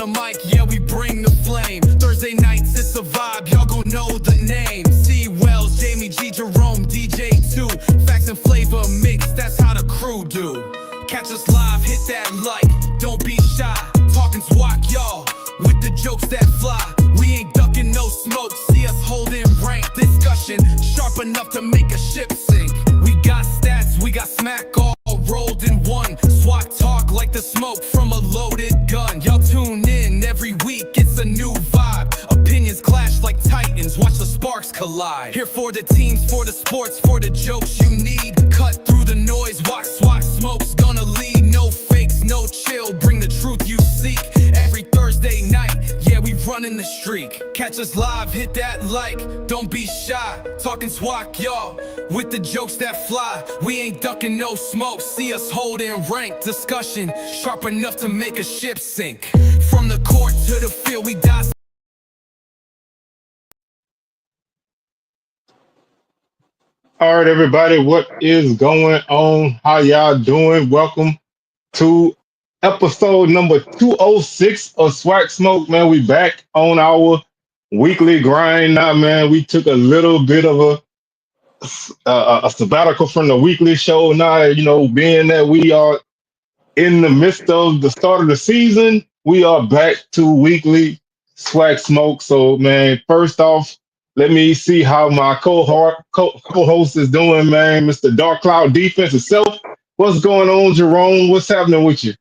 on the mic, yeah, we bring the flame. Thursday nights, it's a vibe, y'all gon' know the name. C. Wells, Jamie G. Jerome, DJ 2. Facts and flavor mix, that's how the crew do. Catch us live, hit that like, don't be shy. Talking SWAC, y'all, with the jokes that fly. We ain't ducking no smoke, see us holding rank. Discussion, sharp enough to make a ship sink. We got stats, we got smack all rolled in one. SWAC talk like the smoke from a loaded gun. Y'all tune in every week, it's a new vibe. Opinions clash like titans, watch the sparks collide. Here for the teams, for the sports, for the jokes you need. Cut through the noise, watch SWAC Smoke's gonna lead. No fakes, no chill, bring the truth you seek. Every Thursday night, yeah, we running the streak. Catch us live, hit that like, don't be shy. Talking SWAC, y'all, with the jokes that fly. We ain't ducking no smoke, see us holding rank. Discussion, sharp enough to make a ship sink. From the court to the field, we die. All right, everybody, what is going on? How y'all doing? Welcome to episode number 206 of SWAC Smoke, man. We back on our weekly grind now, man. We took a little bit of a sabbatical from the weekly show now, being that we are in the midst of the start of the season. We are back to weekly SWAC Smoke. So, man, first off, let me see how my co-host is doing, man. Mr. Dark Cloud Defense itself. What's going on, Jerome? What's happening with you?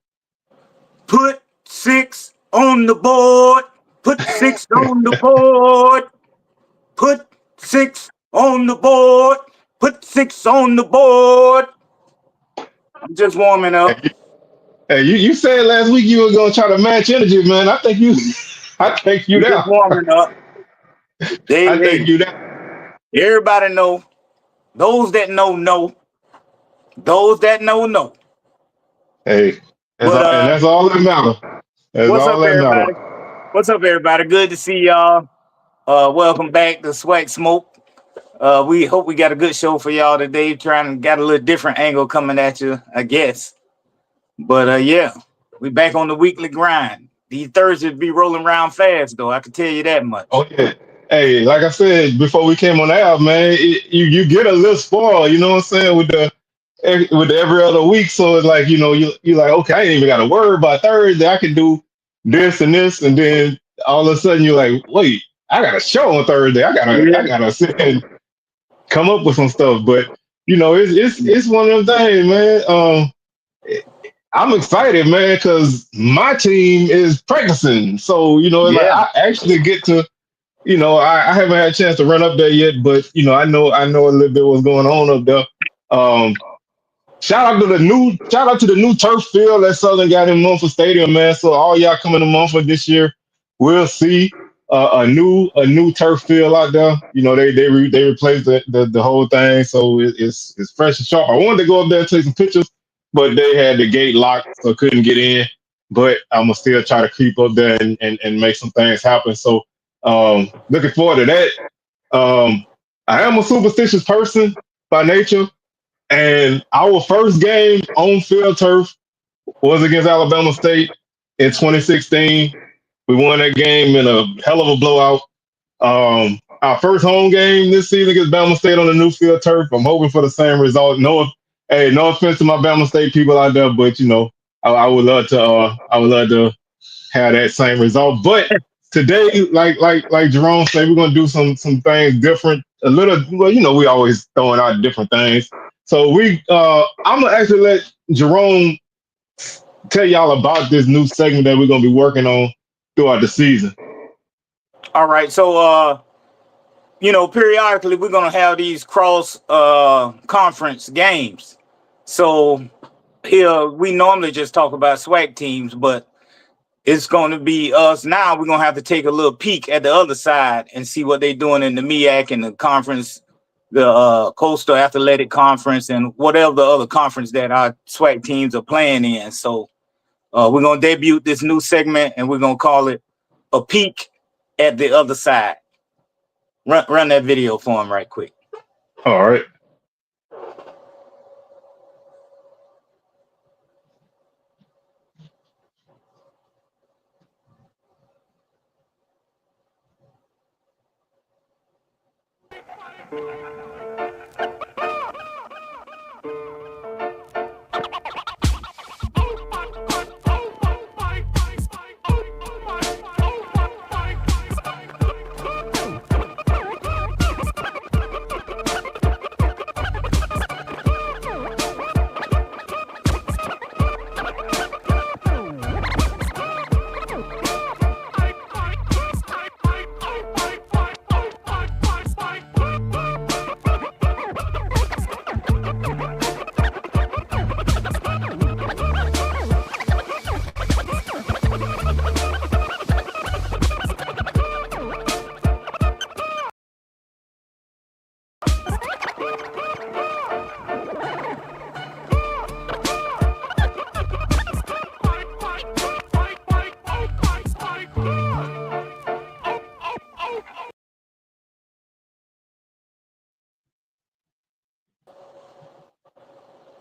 Put 6 on the board. Put 6 on the board. Put 6 on the board. Put 6 on the board. I'm just warming up. Hey, you said last week you were gonna try to match energy, man. I think you Just down. warming up. I think you down. Everybody know. Those that know. Those that know. Hey, that's all that matters. That's what's all up, that everybody? matters. What's up, everybody? Good to see y'all. Welcome back to SWAC Smoke. We hope we got a good show for y'all today. Got a little different angle coming at you, I guess. But yeah, we back on the weekly grind. These Thursdays be rolling around fast, though. I can tell you that much. Oh yeah. Hey, like I said before we came on the air, man, you get a little spoiled, you know what I'm saying, with the every other week. So it's like, you like, okay, I ain't even got to worry about Thursday. I can do this and this, and then all of a sudden you're like, wait, I got a show on Thursday. I gotta sit and come up with some stuff. But it's one of them things, man. I'm excited, man, because my team is practicing. So, like I actually get to, I haven't had a chance to run up there yet, but I know a little bit what's going on up there. Shout out to the new turf field that Southern got in Mumford Stadium, man. So all y'all coming to Mumford this year, we'll see a new turf field out there. They replaced the whole thing, so it's fresh and sharp. I wanted to go up there and take some pictures, but they had the gate locked, so couldn't get in. But I'm gonna still try to creep up there and make some things happen. So looking forward to that. I am a superstitious person by nature. And our first game on field turf was against Alabama State in 2016. We won that game in a hell of a blowout. Our first home game this season against Bama State on the new field turf. I'm hoping for the same result. No offense to my Bama State people out there, but I would love to have that same result. But today, like Jerome said, we're gonna do some things different. A little, well, we always throwing out different things. So I'm gonna actually let Jerome tell y'all about this new segment that we're gonna be working on throughout the season. All right, so periodically we're gonna have these cross conference games. So here we normally just talk about SWAC teams, but it's gonna be us now. We're gonna have to take a little peek at the other side and see what they're doing in the MEAC and the conference, the Coastal Athletic Conference, and whatever the other conference that our SWAC teams are playing in. So we're going to debut this new segment, and we're going to call it A Peek at the Other Side. Run that video for him right quick. All right.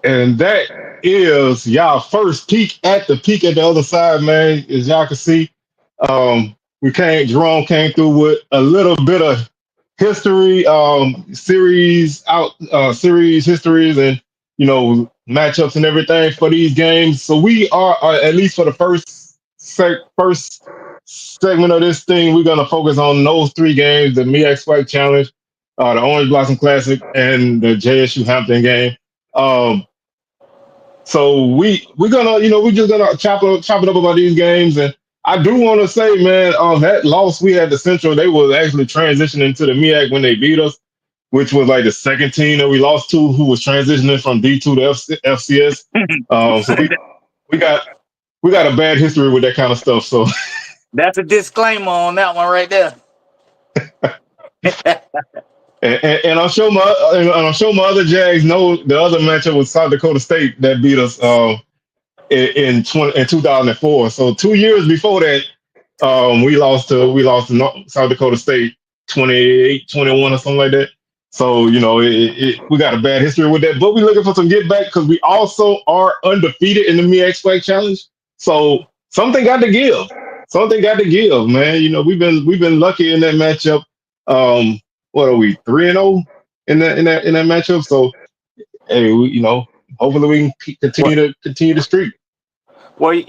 And that is y'all first peek at the other side, man. As y'all can see, Jerome came through with a little bit of history, series histories, and matchups and everything for these games. So we are at least for the first segment of this thing, we're gonna focus on those three games: the MEAC SWAC Challenge, the Orange Blossom Classic, and the JSU Hampton game. So we're gonna, we're just gonna chop it up about these games. And I do want to say, man, that loss we had to Central, they was actually transitioning to the MEAC when they beat us, which was like the second team that we lost to, who was transitioning from D2 to FCS. So we got a bad history with that kind of stuff. So That's a disclaimer on that one right there. and I'm sure my other Jags know the other matchup was South Dakota State that beat us in 2004. So 2 years before that, we lost to South Dakota State 28-21 or something like that. So we got a bad history with that, but we're looking for some get back because we also are undefeated in the MEAC SWAC Challenge. So something got to give. Something got to give, man. We've been lucky in that matchup. What are we, 3-0 in that matchup? So hey, hopefully we can continue the streak. Well,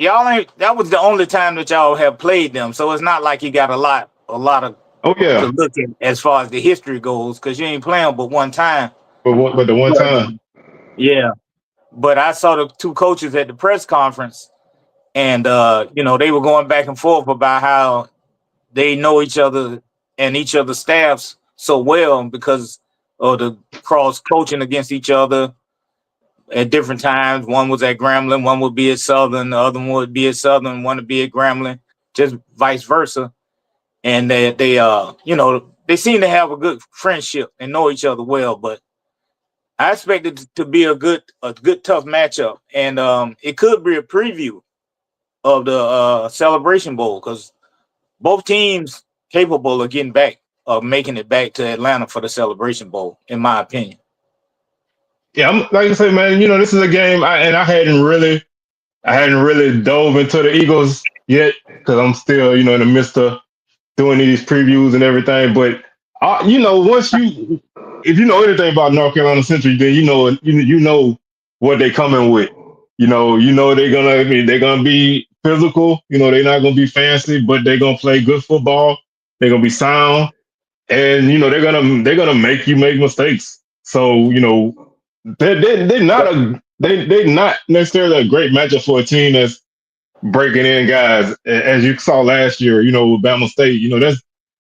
that was the only time that y'all have played them, so it's not like you got a lot of to look at as far as the history goes, because you ain't playing but one time. But the one time, yeah. But I saw the two coaches at the press conference, and they were going back and forth about how they know each other and each other's staffs so well because of the cross coaching against each other at different times. One was at Grambling, one would be at Southern, the other one would be at Southern, one would be at Grambling, just vice versa. And they seem to have a good friendship and know each other well. But I expect it to be a good tough matchup, and it could be a preview of the Celebration Bowl because both teams capable of getting back, of making it back to Atlanta for the Celebration Bowl, in my opinion. Yeah, like I say, man, this is a game, I hadn't really dove into the Eagles yet because I'm still, in the midst of doing these previews and everything. But if you know anything about North Carolina Central, then you know what they coming with. They're gonna be physical. They're not gonna be fancy, but they're gonna play good football. They're gonna be sound, and they're gonna make you make mistakes. So they're not necessarily a great matchup for a team that's breaking in guys, as you saw last year. With Bama State,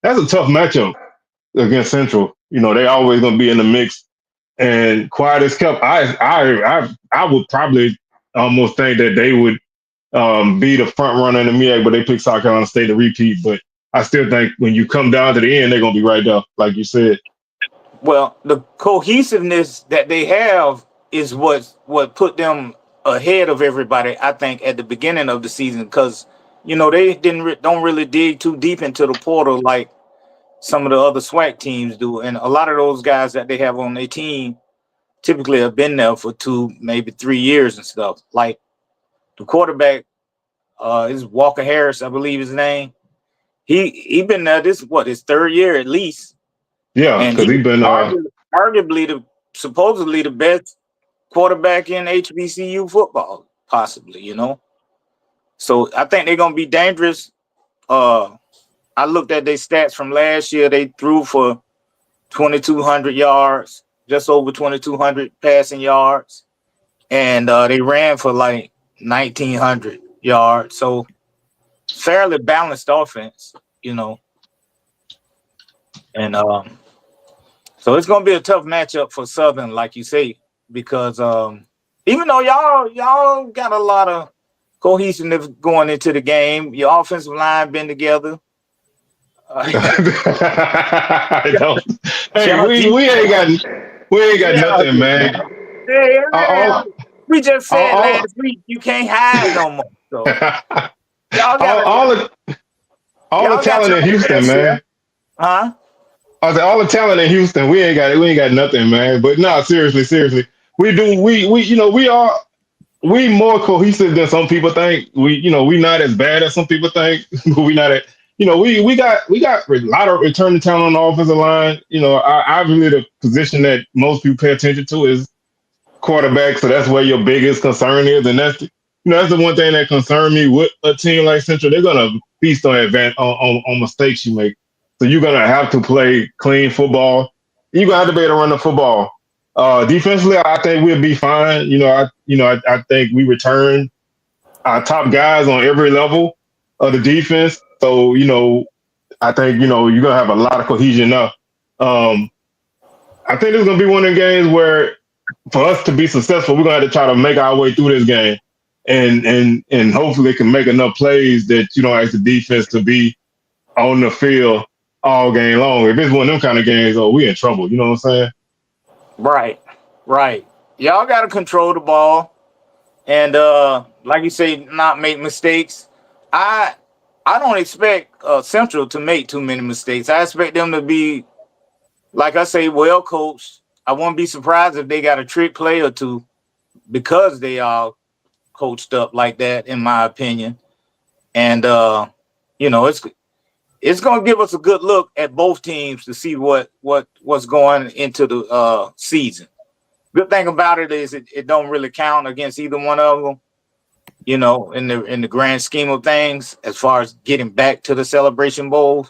that's a tough matchup against Central. They always gonna be in the mix. And quiet as kept, I would probably almost think that they would be the front runner in the MEAC, but they picked South Carolina State to repeat. But I still think when you come down to the end, they're gonna be right there, like you said. Well, the cohesiveness that they have is what put them ahead of everybody, I think, at the beginning of the season, because they don't really dig too deep into the portal like some of the other SWAC teams do, and a lot of those guys that they have on their team typically have been there for 2, maybe 3 years and stuff. Like the quarterback is Walker Harris, I believe his name. He been there his third year at least. Yeah, because he's been arguably supposedly the best quarterback in HBCU football, possibly, you know. So I think they're gonna be dangerous. I looked at their stats from last year. They threw for 2,200 yards, just over 2,200 passing yards, and they ran for like 1,900 yards. So fairly balanced offense, you know. And so it's gonna be a tough matchup for Southern, like you say, because even though y'all got a lot of cohesiveness going into the game, your offensive line been together. I don't. Hey, Y'all deep. we ain't got Yeah, nothing, man. yeah, man. All, We just said all, last week you can't hide no more. So y'all all, got all the all the y'all got talent your in Houston, best man. here, huh? I said all the talent in Houston. We ain't got nothing, man. But no, seriously, we do. We we more cohesive than some people think. We not as bad as some people think. But we not at we got a lot of returning talent on the offensive line. I really the position that most people pay attention to is quarterback. So that's where your biggest concern is, and that's the one thing that concerns me with a team like Central. They're gonna feast on mistakes you make. So you're gonna have to play clean football. You're gonna have to be able to run the football. Defensively, I think we'll be fine. I think we return our top guys on every level of the defense. So I think you're gonna have a lot of cohesion now. Um, I think this is gonna be one of the games where for us to be successful, we're gonna have to try to make our way through this game, and hopefully can make enough plays that you don't ask the defense to be on the field all game long. If it's one of them kind of games, we in trouble. You know what I'm saying? Right, right. Y'all got to control the ball, and like you say, not make mistakes. I I don't expect Central to make too many mistakes. I expect them to be, like I say, well coached. I won't be surprised if they got a trick play or two because they are coached up like that, in my opinion. And you know, it's going to give us a good look at both teams to see what's going into the season. Good thing about it is it don't really count against either one of them. You know, in the grand scheme of things, as far as getting back to the Celebration Bowl,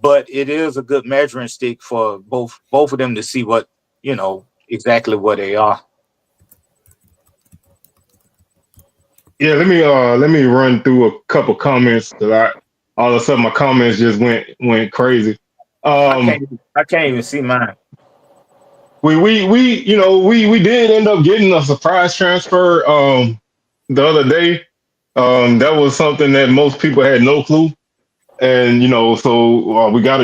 but it is a good measuring stick for both of them to see what exactly what they are. Yeah, let me run through a couple comments because I all of a sudden my comments just went crazy. I Um, can't I can't even see mine. we did end up getting a surprise transfer the other day. That was something that most people had no clue, and so we got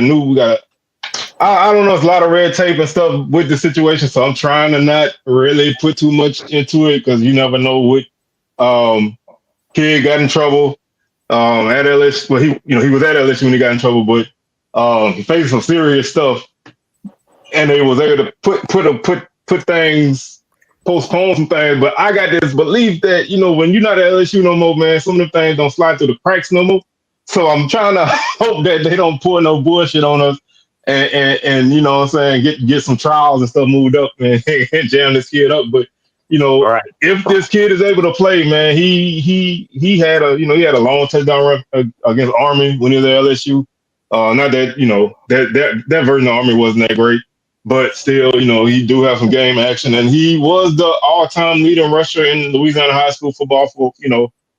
I don't know, it's a lot of red tape and stuff with the situation, so I'm trying to not really put too much into it because you never know what um kid got in trouble at LSU. Well, he was at LSU when he got in trouble, but he faced some serious stuff, and they was able to put things, postpone some things. But I got this belief that when you're not at LSU no more, man, some of them things don't slide through the cracks no more. So I'm trying to hope that they don't pour no bullshit on us, and you know what I'm saying, get some trials and stuff moved up and jam this kid up. But All right. if this kid is able to play, man, he had a long touchdown run against Army when he was at LSU. Not that that version of Army wasn't that great, but still, he do have some game action, and he was the all-time leading rusher in Louisiana high school football.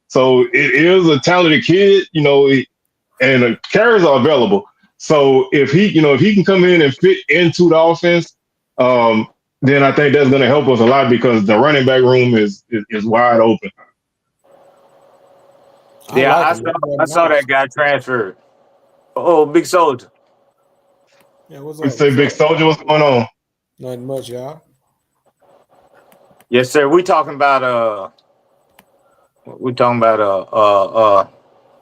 So it is a talented kid, and the carries are available. So if he can come in and fit into the offense, then I think that's going to help us a lot because the running back room is wide open. I Yeah, like I him. saw He's I very saw nice. that guy transferred. Oh, big soldier. Yeah, what's We up? say, What's Big up? Soldier, what's going on? Nothing much, y'all. Yes, sir. We talking about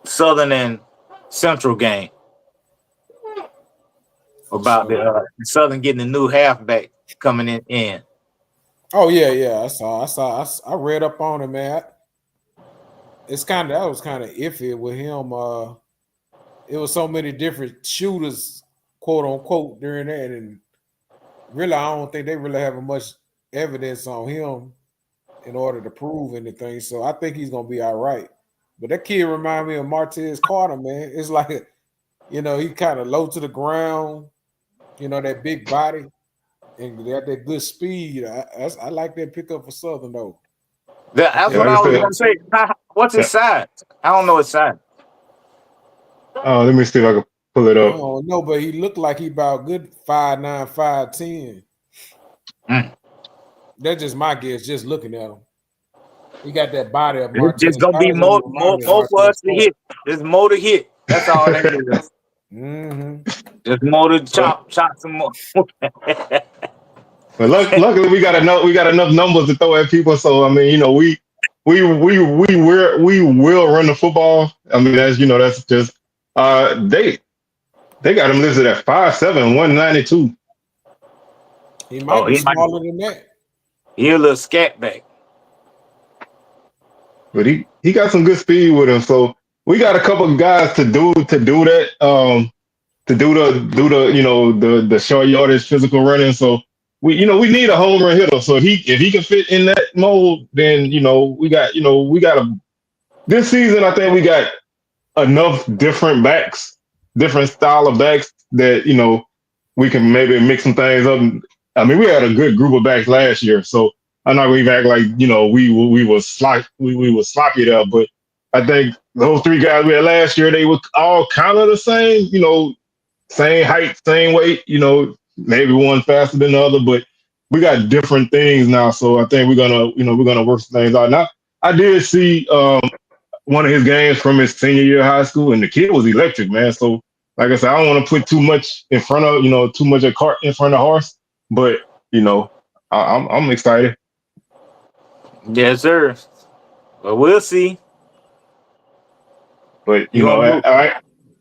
Southern and Central game For about the sure. Southern getting a new halfback coming in. Oh yeah, yeah. I read up on it, man. That was kind of iffy with him. It was so many different shooters, quote unquote, during that, and really, I don't think they really have much evidence on him in order to prove anything. So I think he's gonna be all right. But that kid remind me of Martez Carter, man. It's like, he kind of low to the ground, that big body, and got that good speed. I like that pickup for Southern though. I That's Yeah, what like think I I was said, gonna say. What's his yeah. size? I don't know his size. Let me see if I can pull it I up. don't know, but he looked like he about good 5'9", 5'10". Mm. That's just my guess, just looking at him. He got that body of It's just Martez gonna be Carter. Don't more, even remind more, me of more for Martez us to Carter. hit. There's more to hit. That's all that is. Mm-hmm. There's more to But chop some more. luckily we got enough numbers to throw at people. So I mean, we will run the football. I mean, that's just they got him listed at 5'7", 192. He might Oh, be smaller than that. he a little scat back. But he got some good speed with him. So we got a couple of guys to do that. To do the the short yardage physical running. So we need a home run hitter. So if he can fit in that mold, then we got a this season. I think we got enough different backs, different style of backs that we can maybe mix some things up. I mean, we had a good group of backs last year, so I'm not going to act like we were sloppy there. But I think those three guys we had last year, they were all kind of the same. Same height, same weight. Maybe one faster than the other, but we got different things now. So I think we're gonna work some things out. Now I did see one of his games from his senior year of high school, and the kid was electric, man. So, like I said, I don't want to put too much in front of too much a cart in front of horse, but I'm excited. Yes, sir. But we'll see. But You gonna do?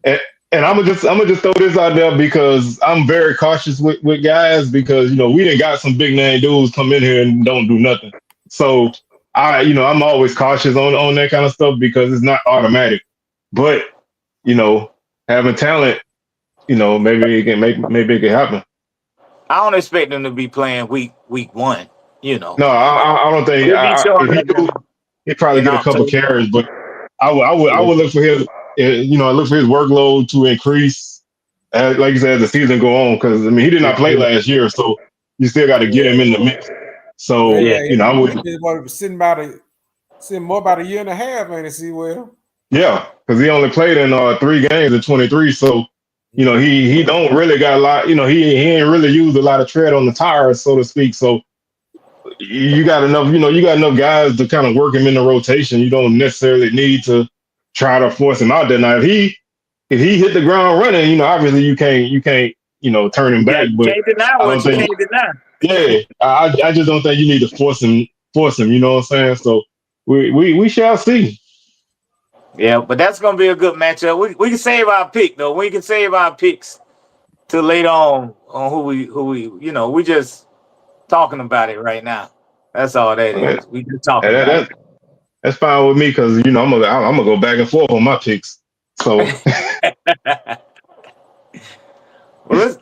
and, and I'm gonna just throw this out there because I'm very cautious with guys because we didn't got some big name dudes come in here and don't do nothing. So I'm always cautious on that kind of stuff because it's not automatic. But you know, having talent, maybe it can happen. I don't expect them to be playing week one. You know, No, I don't think. they'll be If showing he up do, he probably in get a couple October. carries, but I would look for his, look for his workload to increase, like you said, as the season go on. Because I mean, he did not play last year, so you still got to get him in the mix. Yeah, So Yeah, yeah, I would, he been sitting more about a year and a half, ain't it? See, well, yeah, because he only played in 3 games in 23. So mm-hmm. he don't really got a lot. He ain't really used a lot of tread on the tires, so to speak. So you got enough guys to kind of work him in the rotation. You don't necessarily need to try to force him out there. Now, if he hit the ground running, obviously you can't turn him yeah. back. You But can't deny I don't what you think, can't deny. yeah, I just don't think you need to force him. Force him. You know what I'm saying? So we shall see. Yeah, but that's gonna be a good matchup. We can save our pick though. We can save our picks till later on who we just talking about it right now. That's all that That, is. We just talking that, about that- that's fine with me because I'm gonna go back and forth on my picks. So it. Well,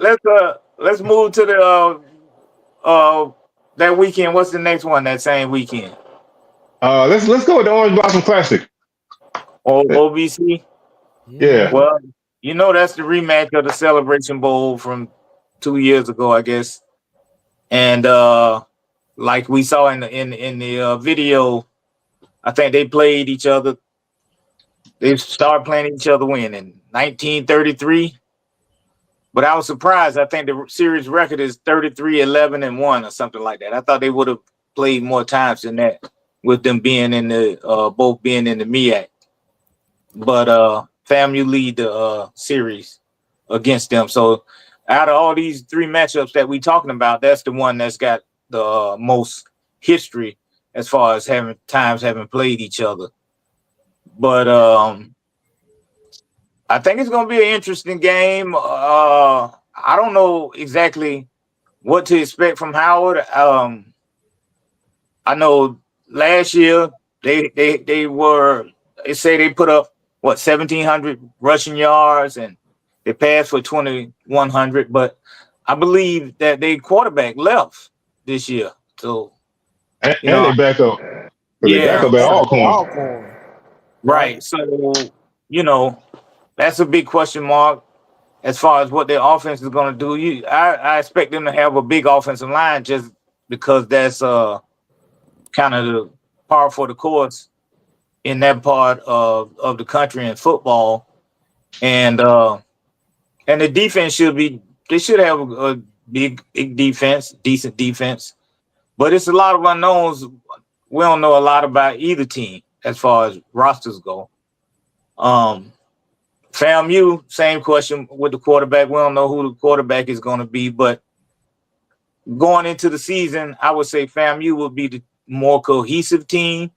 let's move to the that weekend. What's the next one? That same weekend. let's go with the Orange Blossom Classic. OBC. Yeah. Mm-hmm. Well, that's the rematch of the Celebration Bowl from 2 years ago, I guess. And like we saw in the video, I think they played each other. They started playing each other when in 1933. But I was surprised. I think the series record is 33-11-1 or something like that. I thought they would have played more times than that with them being in the both being in the MEAC. But FAMU lead the series against them. So out of all these three matchups that we talking about, that's the one that's got the most history as far as having played each other. But I think it's going to be an interesting game. I don't know exactly what to expect from Howard. I know last year they say they put up 1,700 rushing yards and they passed for 2,100. But I believe that they quarterback left this year. So And, you and know, they back up. So they back yeah, up at so, all corners. Alcorn, right. So that's a big question mark as far as what their offense is going to do. I expect them to have a big offensive line just because that's kind of the par for the course in that part of the country in football, and the defense should have a big defense, decent defense, but it's a lot of unknowns. We don't know a lot about either team as far as rosters go. FAMU, same question with the quarterback. We don't know who the quarterback is going to be, but going into the season, I would say FAMU will be the more cohesive team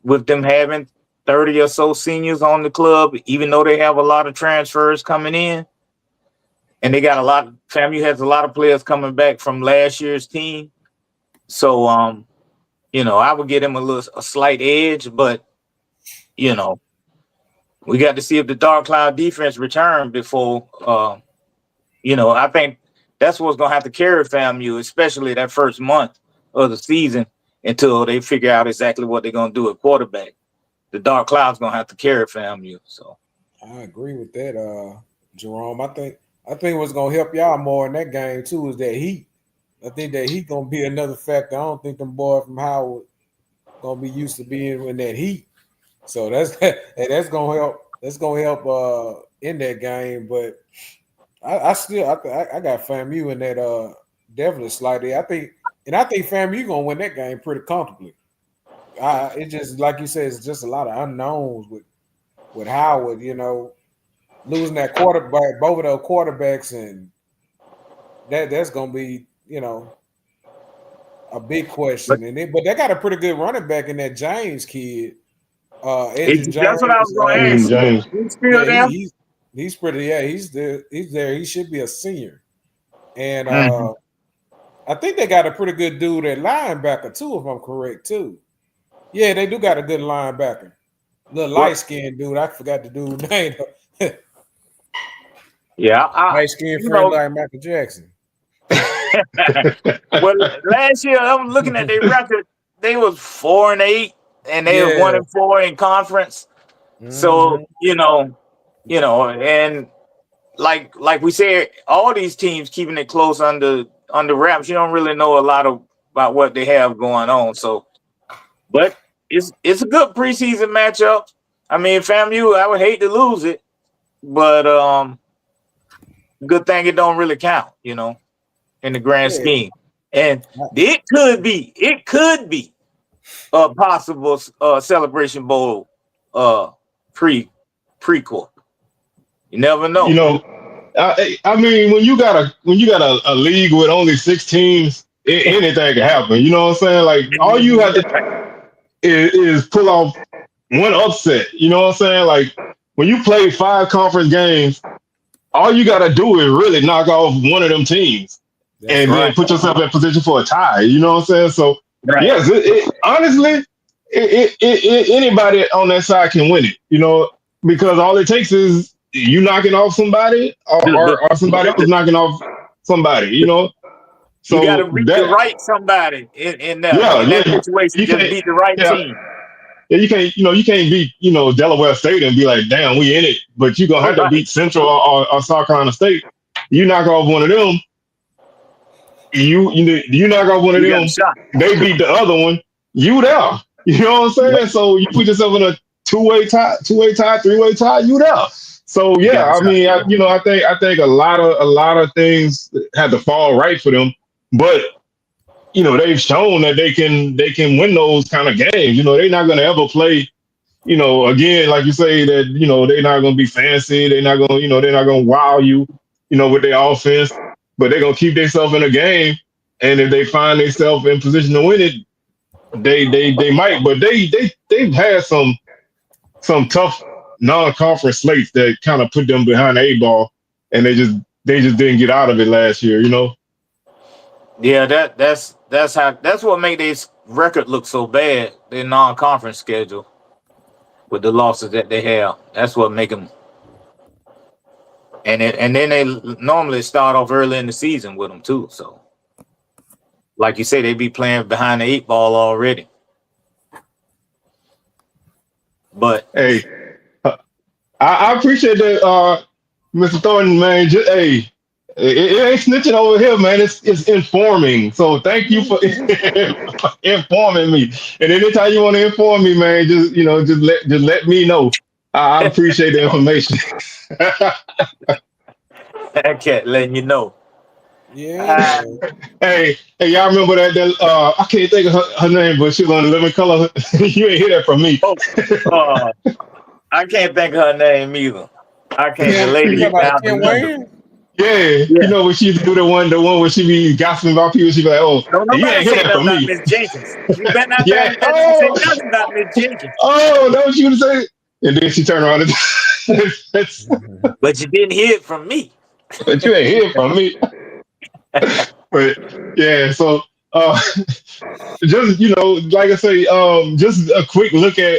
with them having 30 or so seniors on the club, even though they have a lot of transfers coming in. And they got FAMU has a lot of players coming back from last year's team. So, I would give them a slight edge, but, we got to see if the Dark Cloud defense return before, I think that's what's going to have to carry FAMU, especially that first month of the season until they figure out exactly what they're going to do at quarterback. The Dark Cloud's going to have to carry FAMU. So I agree with that, Jerome. I think what's going to help y'all more in that game too is that heat. I think that heat going to be another factor. I don't think them boys from Howard going to be used to being in that heat. So that's going to help. That's going to help in that game. But I got FAMU in that definitely slightly. I think FAMU going to win that game pretty comfortably. It just like you said, it's just a lot of unknowns with Howard. Losing that quarterback, both of those quarterbacks, and that's going to be a big question. But they got a pretty good running back in that James kid. Edgerrin James. that's what I was going to Edgerrin ask. James. He's still there? He's pretty. Yeah, he's there. He should be a senior, and I think they got a pretty good dude at linebacker too, if I'm correct too. Yeah, they do got a good linebacker. Little light skinned dude. I forgot the dude's name. Yeah, light skinned friend like Michael Jackson. Well, last year I'm looking at their record. They was 4-8, and they were 1-4 in conference. So and like we said, all these teams keeping it close under wraps. You don't really know a lot about what they have going on. So, but it's a good preseason matchup. I mean, FAMU, I would hate to lose it, but good thing it don't really count, in the grand scheme. And it could be a possible Celebration Bowl prequel. You never know. I mean, when you got a league with only 6 teams, anything can happen. You know what I'm saying? Like all you have to is pull off one upset. You know what I'm saying? Like when you play 5 conference games, all you got to do is really knock off one of them teams, then put yourself in position for a tie. You know what I'm saying? So yes, honestly, anybody on that side can win it. Because all it takes is you knocking off somebody, or somebody else knocking off somebody. So you got to beat the right somebody in that situation. You just beat the right team. Yeah, you can't beat Delaware State and be like, damn, we in it. But you're gonna have to beat Central or South Carolina State. You knock off one of them. You knock off one of them. They beat the other one. You there. You know what I'm saying? Right. So you put yourself in a two-way tie, three-way tie. You there. So yeah, I mean, I think a lot of things had to fall right for them, but they've shown that they can win those kind of games. They're not going to ever play, again, like you say, that they're not going to be fancy. They're not going to wow you, with their offense, but they're going to keep themselves in a game. And if they find themselves in position to win it, they might. But they've had some tough non-conference slates that kind of put them behind the 8 ball, and they just didn't get out of it last year. Yeah, that's what made this record look so bad. Their non-conference schedule with the losses that they have. That's what make them And then they normally start off early in the season with them too. So, like you say, they be playing behind the 8 ball already. But Hey, I appreciate that, Mr. Thornton, man. It ain't snitching over here, man. It's informing. So thank you for informing me. And anytime you want to inform me, man, just let me know. I appreciate the information. that cat letting you know. Yeah, Uh, man. Hey, y'all remember that I can't think of her name, but she was on Living Color. You ain't hear that from me. oh, I can't think of her name either. I can't. The Kim, you lady talking about down the Kim window. Wayne? Yeah, you Yeah. know when she used to do the one where she be gossiping about people, she be like, "Oh, Don't you nobody ain't hear say that nothing from about me." Miss Jenkins. You better not Yeah. say nothing about Miss Jenkins. Oh, that was you to say. And then she turned around and But you didn't hear it from me. but you ain't hear from me. But yeah, so uh just like I say, just a quick look at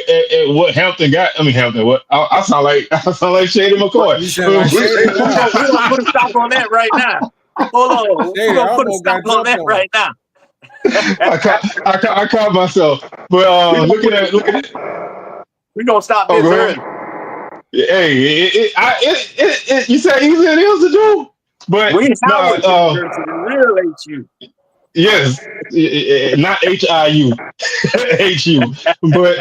what Hampton got. I mean Hampton, what I sound like Shady McCoy. You sound like Shady now. We're gonna put a stop on that right now. Hold on. We're Shady gonna put a almost stop got on jumped that on. right now. I caught myself. But We're gonna, looking at we gonna stop oh this go early. ahead. Hey, you said easy it is to do, but We no, Howard University, real HU. yes, not HIU, HU, but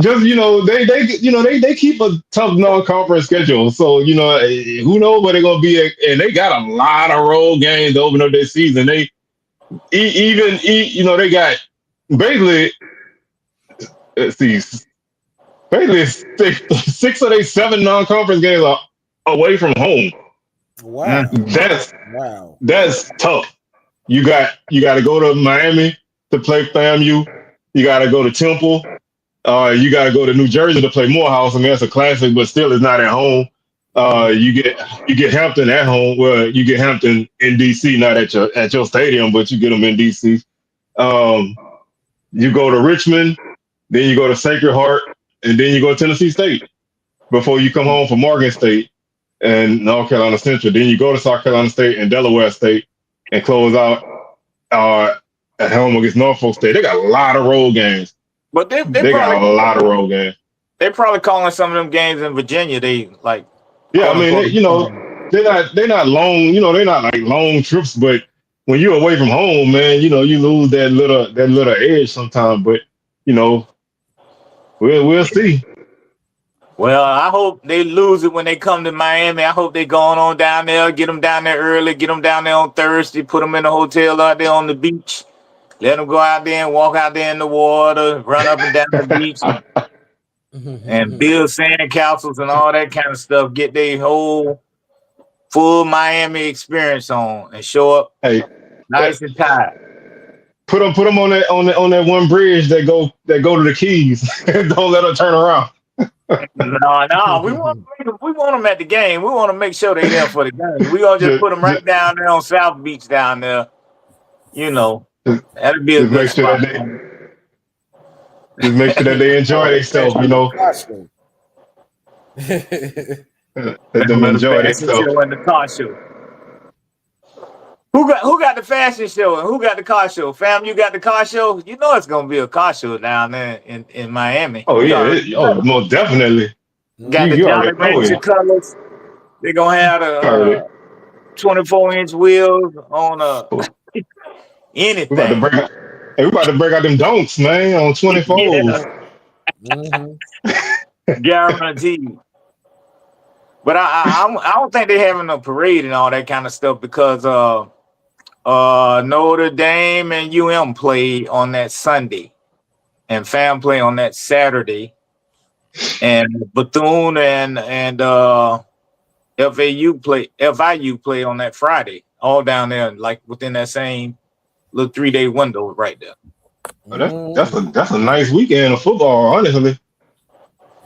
just they keep a tough non-conference schedule, so who knows where they're gonna be at, and they got a lot of road games to open up their season. They got basically let's see, basically six of their 7 non-conference games are away from home. Wow. That's Wow. that's tough. You got to go to Miami to play FAMU. You got to go to Temple. You got to go to New Jersey to play Morehouse. I mean, that's a classic, but still, it's not at home. You get Hampton at home. Well, you get Hampton in DC, not at your stadium, but you get them in DC. You go to Richmond, then you go to Sacred Heart, and then you go to Tennessee State before you come home for Morgan State and North Carolina Central. Then you go to South Carolina State and Delaware State and close out at home against Norfolk State. They got a lot of road games. But they They got probably a lot of road games. they probably calling some of them games in Virginia. They like Yeah, I quote mean, unquote. they're not long. They're not like long trips. But when you're away from home, man, you lose that little edge sometimes. But we'll see. Well, I hope they lose it when they come to Miami. I hope they going on down there, get them down there early, get them down there on Thursday, put them in a hotel out there on the beach, let them go out there and walk out there in the water, run up and down the beach, and build sand castles and all that kind of stuff. Get their whole full Miami experience on and show up Hey, nice and tired. put them on that one bridge that go to the Keys. Don't let them turn around. No, we want them at the game. We want to make sure they there for the game. We gonna just Just, put them right just, down there on South Beach down there. just, That'd be a just good make sure spot. that they enjoy themselves. Let them Better enjoy fashion themselves. show and the car show. Who got the fashion show and who got the car show? Fam, you got the car show? You know it's gonna be a car show down there in Miami. Oh We yeah, already know. most definitely. Got the You Jolly already know Rancher it. colors. They're gonna have Already. the 24-inch wheels on We about to anything. break out. Hey, we about to break out them donks, man, on Yeah, 24s. guaranteed. But I don't think they're having a parade and all that kind of stuff because Notre Dame and UM play on that Sunday, and Fam play on that Saturday, and Bethune and FIU play on that Friday, all down there, like within that same little 3-day window right there. Oh, that's a nice weekend of football, honestly.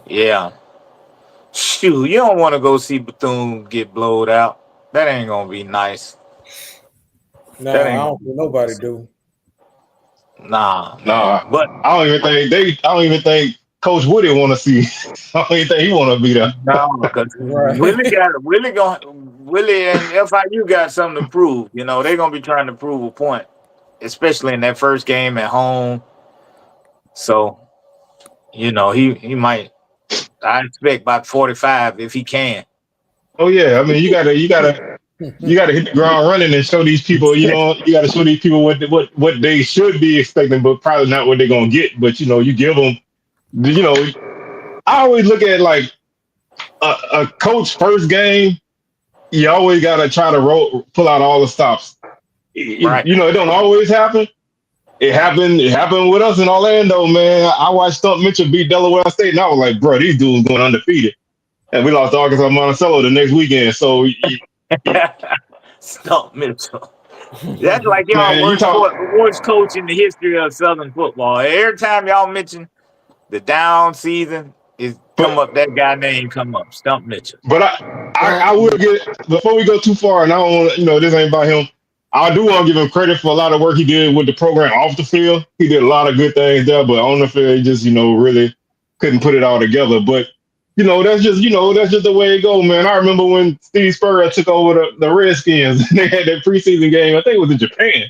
Yeah. Shoot, you don't want to go see Bethune get blowed out. That ain't gonna be nice. No, That I ain't don't gonna think be nobody nice. do. Nah, man. Nah, But I don't even think Coach Woody want to see. I don't even think he want to be there. No, because Right. Willie and FIU got something to prove. You know, they're gonna be trying to prove a point, especially in that first game at home. So, you know, he might. I expect about 45 if he can. Oh yeah, I mean you gotta hit the ground running and show these people. You know, you gotta show these people what they should be expecting, but probably not what they're gonna get. But you know, you give them. You know, I always look at like a coach first game. You always gotta try to pull out all the stops. Right. You know, it don't always happen. It happened. It happened with us in Orlando, man. I watched Stump Mitchell beat Delaware State, and I was like, bro, these dudes going undefeated. And we lost to Arkansas Monticello the next weekend. So, Stump Mitchell. That's like y'all man, worst coach in the history of Southern football. Every time y'all mention the down season, that guy name come up, Stump Mitchell. But I will get, before we go too far, and I don't want to, you know, this ain't about him. I do want to give him credit for a lot of work he did with the program off the field. He did a lot of good things there, but on the field, he just, you know, really couldn't put it all together. But you know, that's just the way it goes, man. I remember when Steve Spurrier took over the Redskins and they had that preseason game. I think it was in Japan.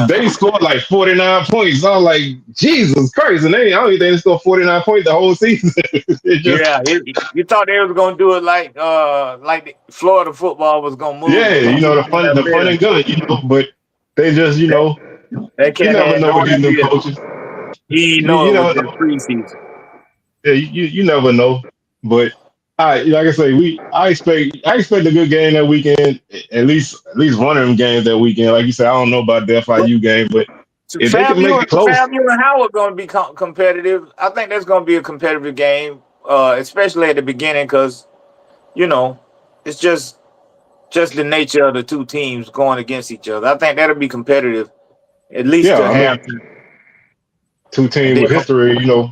They scored like 49 points. I was like, Jesus Christ. And I don't even think they scored 49 points the whole season. You thought they was gonna do it like Florida football was gonna move. Yeah, you know, the fun and gun, you know, but they just, you know, you never know with these new coaches. He know it was in preseason. Yeah, you never know. But like I say, I expect a good game that weekend. At least one of them games that weekend. Like you said, I don't know about the FIU game, but if they can make it close, FAMU and Howard going to be competitive. I think that's going to be a competitive game, especially at the beginning, because you know it's just the nature of the two teams going against each other. I think that'll be competitive, at least to Hampton. Two teams with history, you know.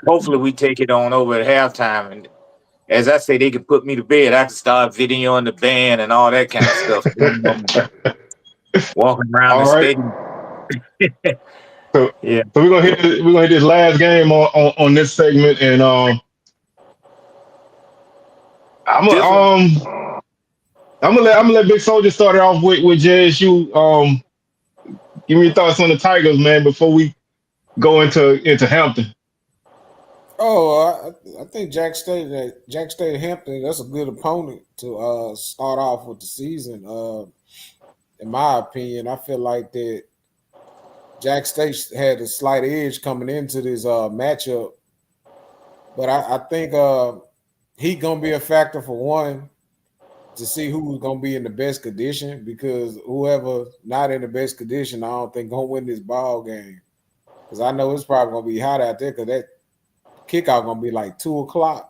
Hopefully, we take it on over at halftime, and as I say, they can put me to bed. I can start videoing the band and all that kind of stuff. Walking around the stadium. So we're gonna hit this last game on this segment, and I'm gonna let Big Soldier start it off with JSU. Give me your thoughts on the Tigers, man, before we go into Hampton. Oh, I think Jack State Hampton, that's a good opponent to start off with the season. In my opinion, I feel like that Jack State had a slight edge coming into this matchup, but I think he's gonna be a factor for one to see who's gonna be in the best condition, because whoever not in the best condition, I don't think gonna win this ball game. Because I know it's probably gonna be hot out there, because that kickoff gonna be like 2:00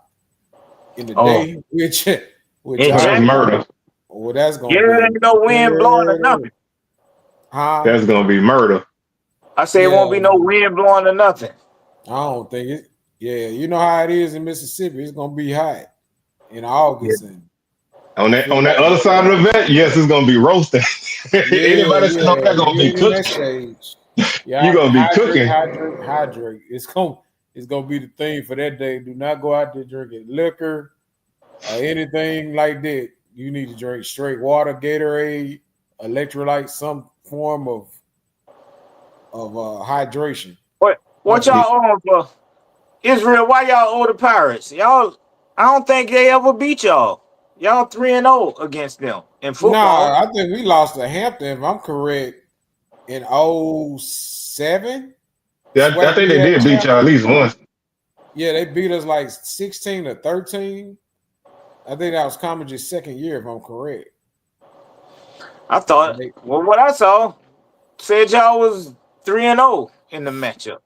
in the day, which that's murder. Well, that's gonna ain't no wind blowing or nothing. That's gonna be murder. I say it won't be no wind blowing or nothing. I don't think it. Yeah, you know how it is in Mississippi. It's gonna be hot in August. And on that other side of the vent, yes, it's gonna be roasting. Anybody sitting on that gonna be cooking. You're gonna be cooking. Hydrate. It's gonna be the thing for that day. Do not go out there drinking liquor or anything like that. You need to drink straight water, Gatorade, electrolyte, some form of hydration. What y'all on for? Israel, why y'all owe the Pirates? Y'all, I don't think they ever beat y'all. Y'all 3-0 against them in football. No, I think we lost to Hampton, if I'm correct, in 07. Yeah, I think they did beat y'all at least once. Yeah, they beat us like 16-13. I think that was Commody's second year, if I'm correct. I thought, what I saw said y'all was 3-0 in the matchup.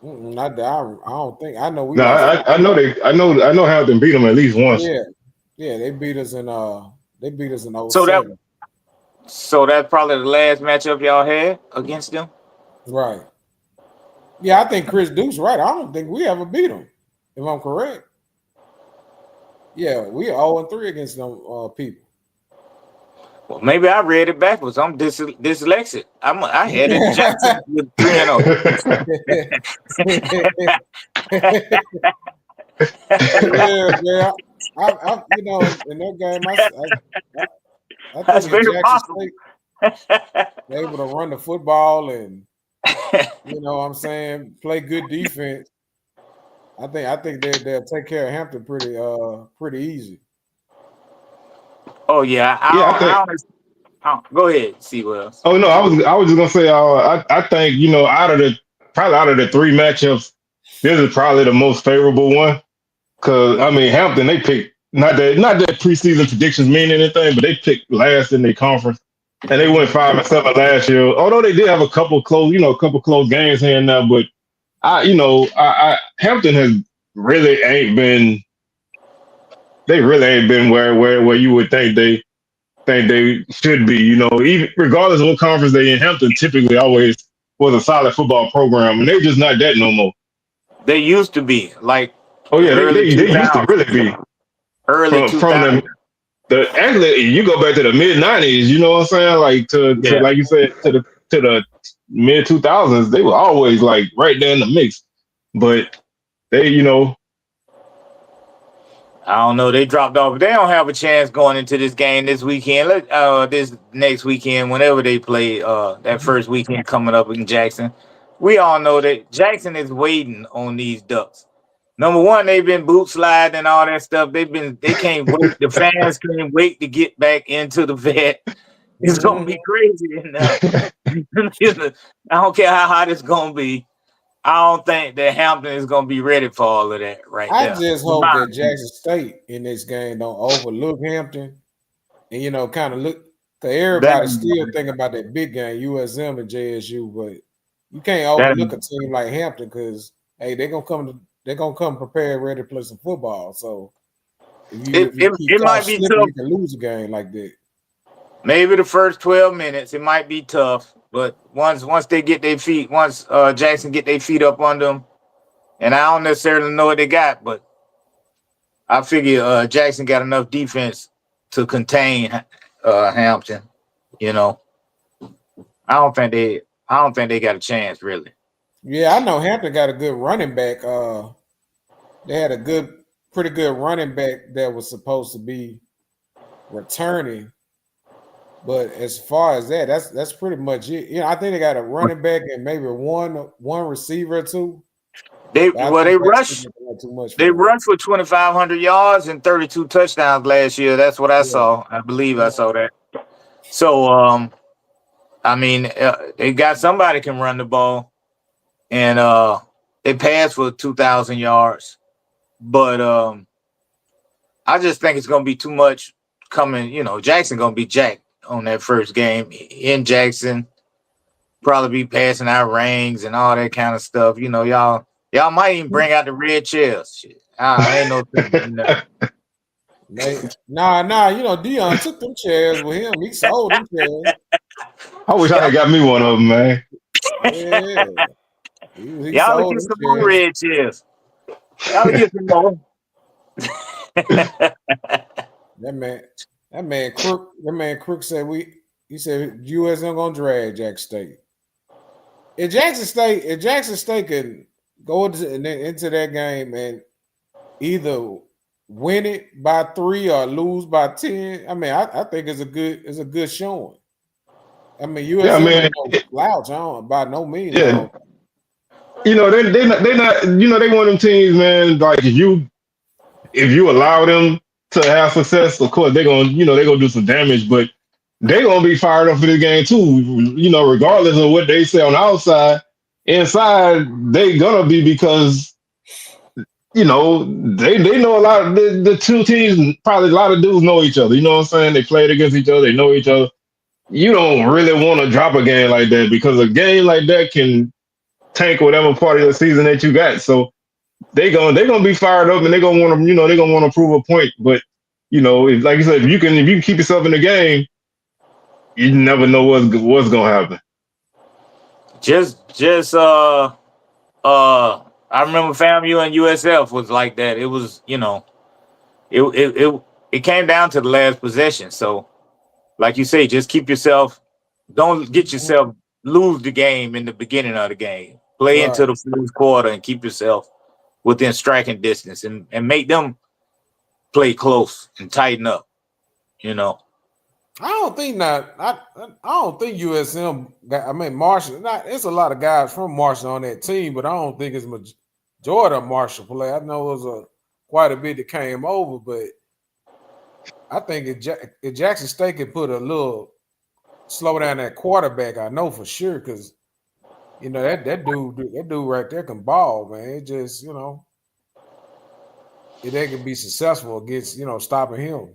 Not that I don't think. I know we. No, I know Hampton beat them at least once. Yeah, they beat us in 07. So that's probably the last matchup y'all had against them. Right. Yeah, I think Chris Duke's right. I don't think we ever beat them, if I'm correct. Yeah, we are 0-3 against them people. Well, maybe I read it backwards. I'm dyslexic. I had it Jackson with 3-0. Yeah, man. You know, in that game, I That's think if very Jackson possible. State able to run the football and you know what I'm saying, play good defense, I think they'll take care of Hampton pretty easy. Oh yeah, Yeah, I think. I don't go ahead. See what else. Oh no, I was just gonna say. I think out of the three matchups, this is probably the most favorable one. Cause I mean, Hampton they picked not that preseason predictions mean anything, but they picked last in their conference, and they went 5-7 last year. Although they did have a couple close games here and there, but Hampton has really ain't been. They really ain't been where you would think they should be. Even regardless of what conference they in, Hampton typically always was a solid football program, and they're just not that no more. They used to be like Oh yeah, early they used to 2000, really be early from 2000. the actually you go back to the mid-90s. You know what I'm saying? Like to Yeah, like you said to the mid-2000s, they were always like right there in the mix. But they I don't know. They dropped off. They don't have a chance going into this game this weekend. This next weekend, whenever they play, that first weekend coming up in Jackson. We all know that Jackson is waiting on these Ducks. Number one, they've been boot sliding and all that stuff. They can't wait. The fans can't wait to get back into the vet. It's gonna be crazy in there. I don't care how hot it's gonna be. I don't think that Hampton is gonna be ready for all of that right I there. just hope that Jackson State in this game don't overlook Hampton, and kind of look, because everybody still thinking about that big game, USM and JSU, but you can't overlook a team like Hampton because hey, they're gonna come prepared, ready to play some football. So if you keep might be slipping, tough. you can lose a game like that. Maybe the first 12 minutes it might be tough, but once they get their feet, once Jackson get their feet up on them, and I don't necessarily know what they got, but I figure Jackson got enough defense to contain Hampton. I don't think they got a chance really. Yeah, I know Hampton got a good running back. They had pretty good running back that was supposed to be returning. But as far as that's pretty much it. I think they got a running back and maybe one receiver or two. They rushed. They rushed for 2,500 yards and 32 touchdowns last year. That's what I saw. I believe I saw that. So I mean, they got somebody can run the ball, and they passed for 2,000 yards. But I just think it's gonna be too much coming. Jackson gonna be jacked on that first game in Jackson. Probably be passing out rings and all that kind of stuff. Y'all might even bring out the red chairs. Shit. I ain't no thing. Nah. Dion took them chairs with him. He sold them chairs. I wish I had got me one of them, man. Yeah. Y'all get some more red chairs. Y'all get some more. That man Crook said he said USM gonna drag Jackson State. If Jackson State could go into that game and either win it by 3 or lose by 10, I mean, I think it's a good showing. I mean, USM ain't no slouch on by no means. Yeah. They not they one of them teams, man. Like if you allow them to have success, of course they're gonna do some damage, but they're gonna be fired up for this game too. Regardless of what they say on the outside, inside they gonna be because they know a lot of the two teams. Probably a lot of dudes know each other. You know what I'm saying? They played against each other. They know each other. You don't really want to drop a game like that because a game like that can tank whatever part of the season that you got. So they're gonna be fired up and they're gonna want to prove a point. But like you said, if you can keep yourself in the game, you never know what's gonna happen. I remember FAMU and USF was like that. It was it came down to the last possession. So like you say, just keep yourself. Don't get yourself lose the game in the beginning of the game. Play Right. into the fourth quarter and keep yourself within striking distance and make them play close and tighten up. You know. I don't think that. I don't think USM. I mean, Marshall. It's a lot of guys from Marshall on that team, but I don't think it's majority of Marshall play. I know it was quite a bit that came over, but I think if Jackson State could put a little slow down that quarterback, I know for sure because you know that dude right there can ball, man. It just if they can be successful against stopping him.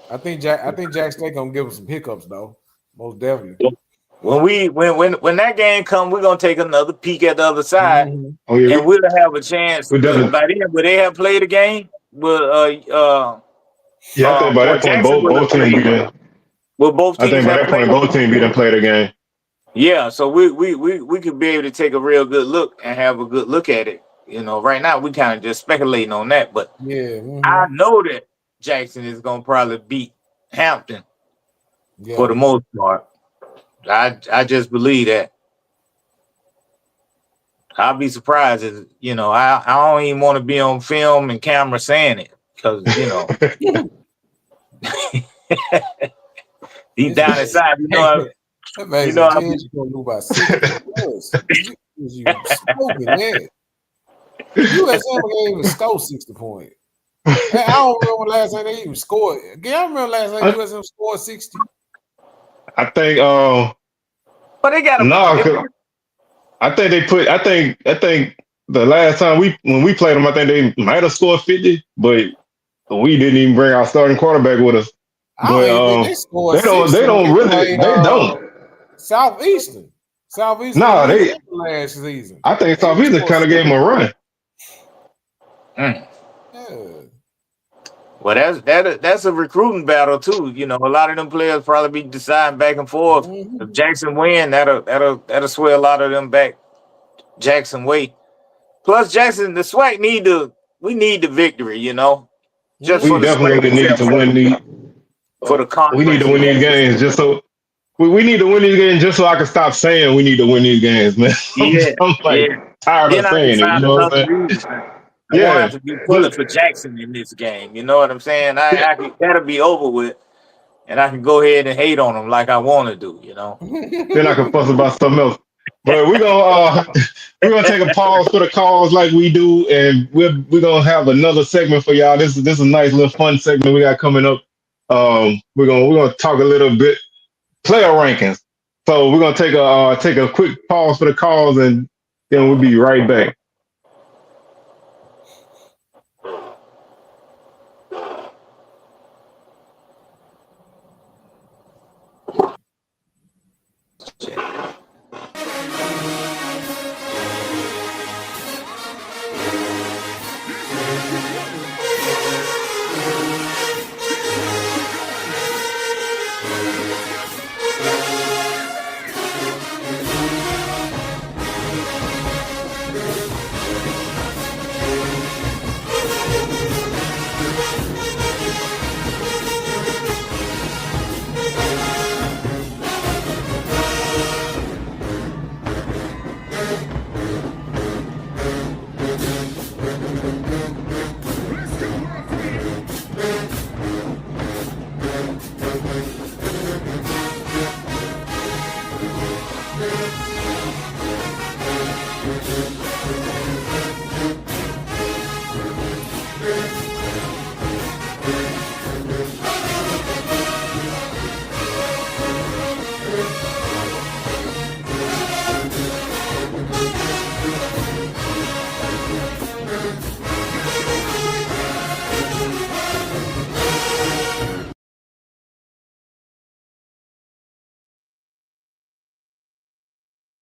I think Jack State gonna give him some hiccups though, most definitely. When that game comes, we're gonna take another peek at the other side, Mm-hmm. Oh yeah, and we'll have a chance. we definitely. By then, will they have played a game? Yeah, I think by that point Jackson will have both teams played. be done. Will both I teams think by have that point played? both teams be done play the game. Yeah, so we could be able to take a real good look and have a good look at it. Right now we kind of just speculating on that, but Yeah, I know that Jackson is gonna probably beat Hampton yeah. for the most part. I just believe that. I'll be surprised if I don't even want to be on film and camera saying it because deep down inside, That man said, "James, you gonna lose by 60 plus." You smoking that? USM ain't even score 60 points. I don't remember last time they even scored. I remember last time USM scored 60. I think but they got I think they put I think the last time when we played them, I think they might have scored 50, but we didn't even bring our starting quarterback with us. I don't even think they scored 60. They don't. Southeastern. Nah, they last season. I think Southeastern kind of gave them a run. Mm. Yeah. Well, that's a recruiting battle too. A lot of them players probably be deciding back and forth. Mm-hmm. If Jackson win, that'll sway a lot of them back Jackson way. Plus, Jackson, the SWAC we need the victory. Just We for the definitely need to win for the conference. We need to win these games just so. We need to win these games just so I can stop saying we need to win these games, man. I'm tired of saying it. You know what I'm saying? I won't have to be pulling for Jackson in this game. You know what I'm saying? That'll be over with, and I can go ahead and hate on them like I want to do. Then I can fuss about something else. But we're gonna take a pause for the calls like we do, and we're gonna have another segment for y'all. This is a nice little fun segment we got coming up. We're gonna talk a little bit player rankings. So we're gonna take a quick pause for the calls, and then we'll be right back.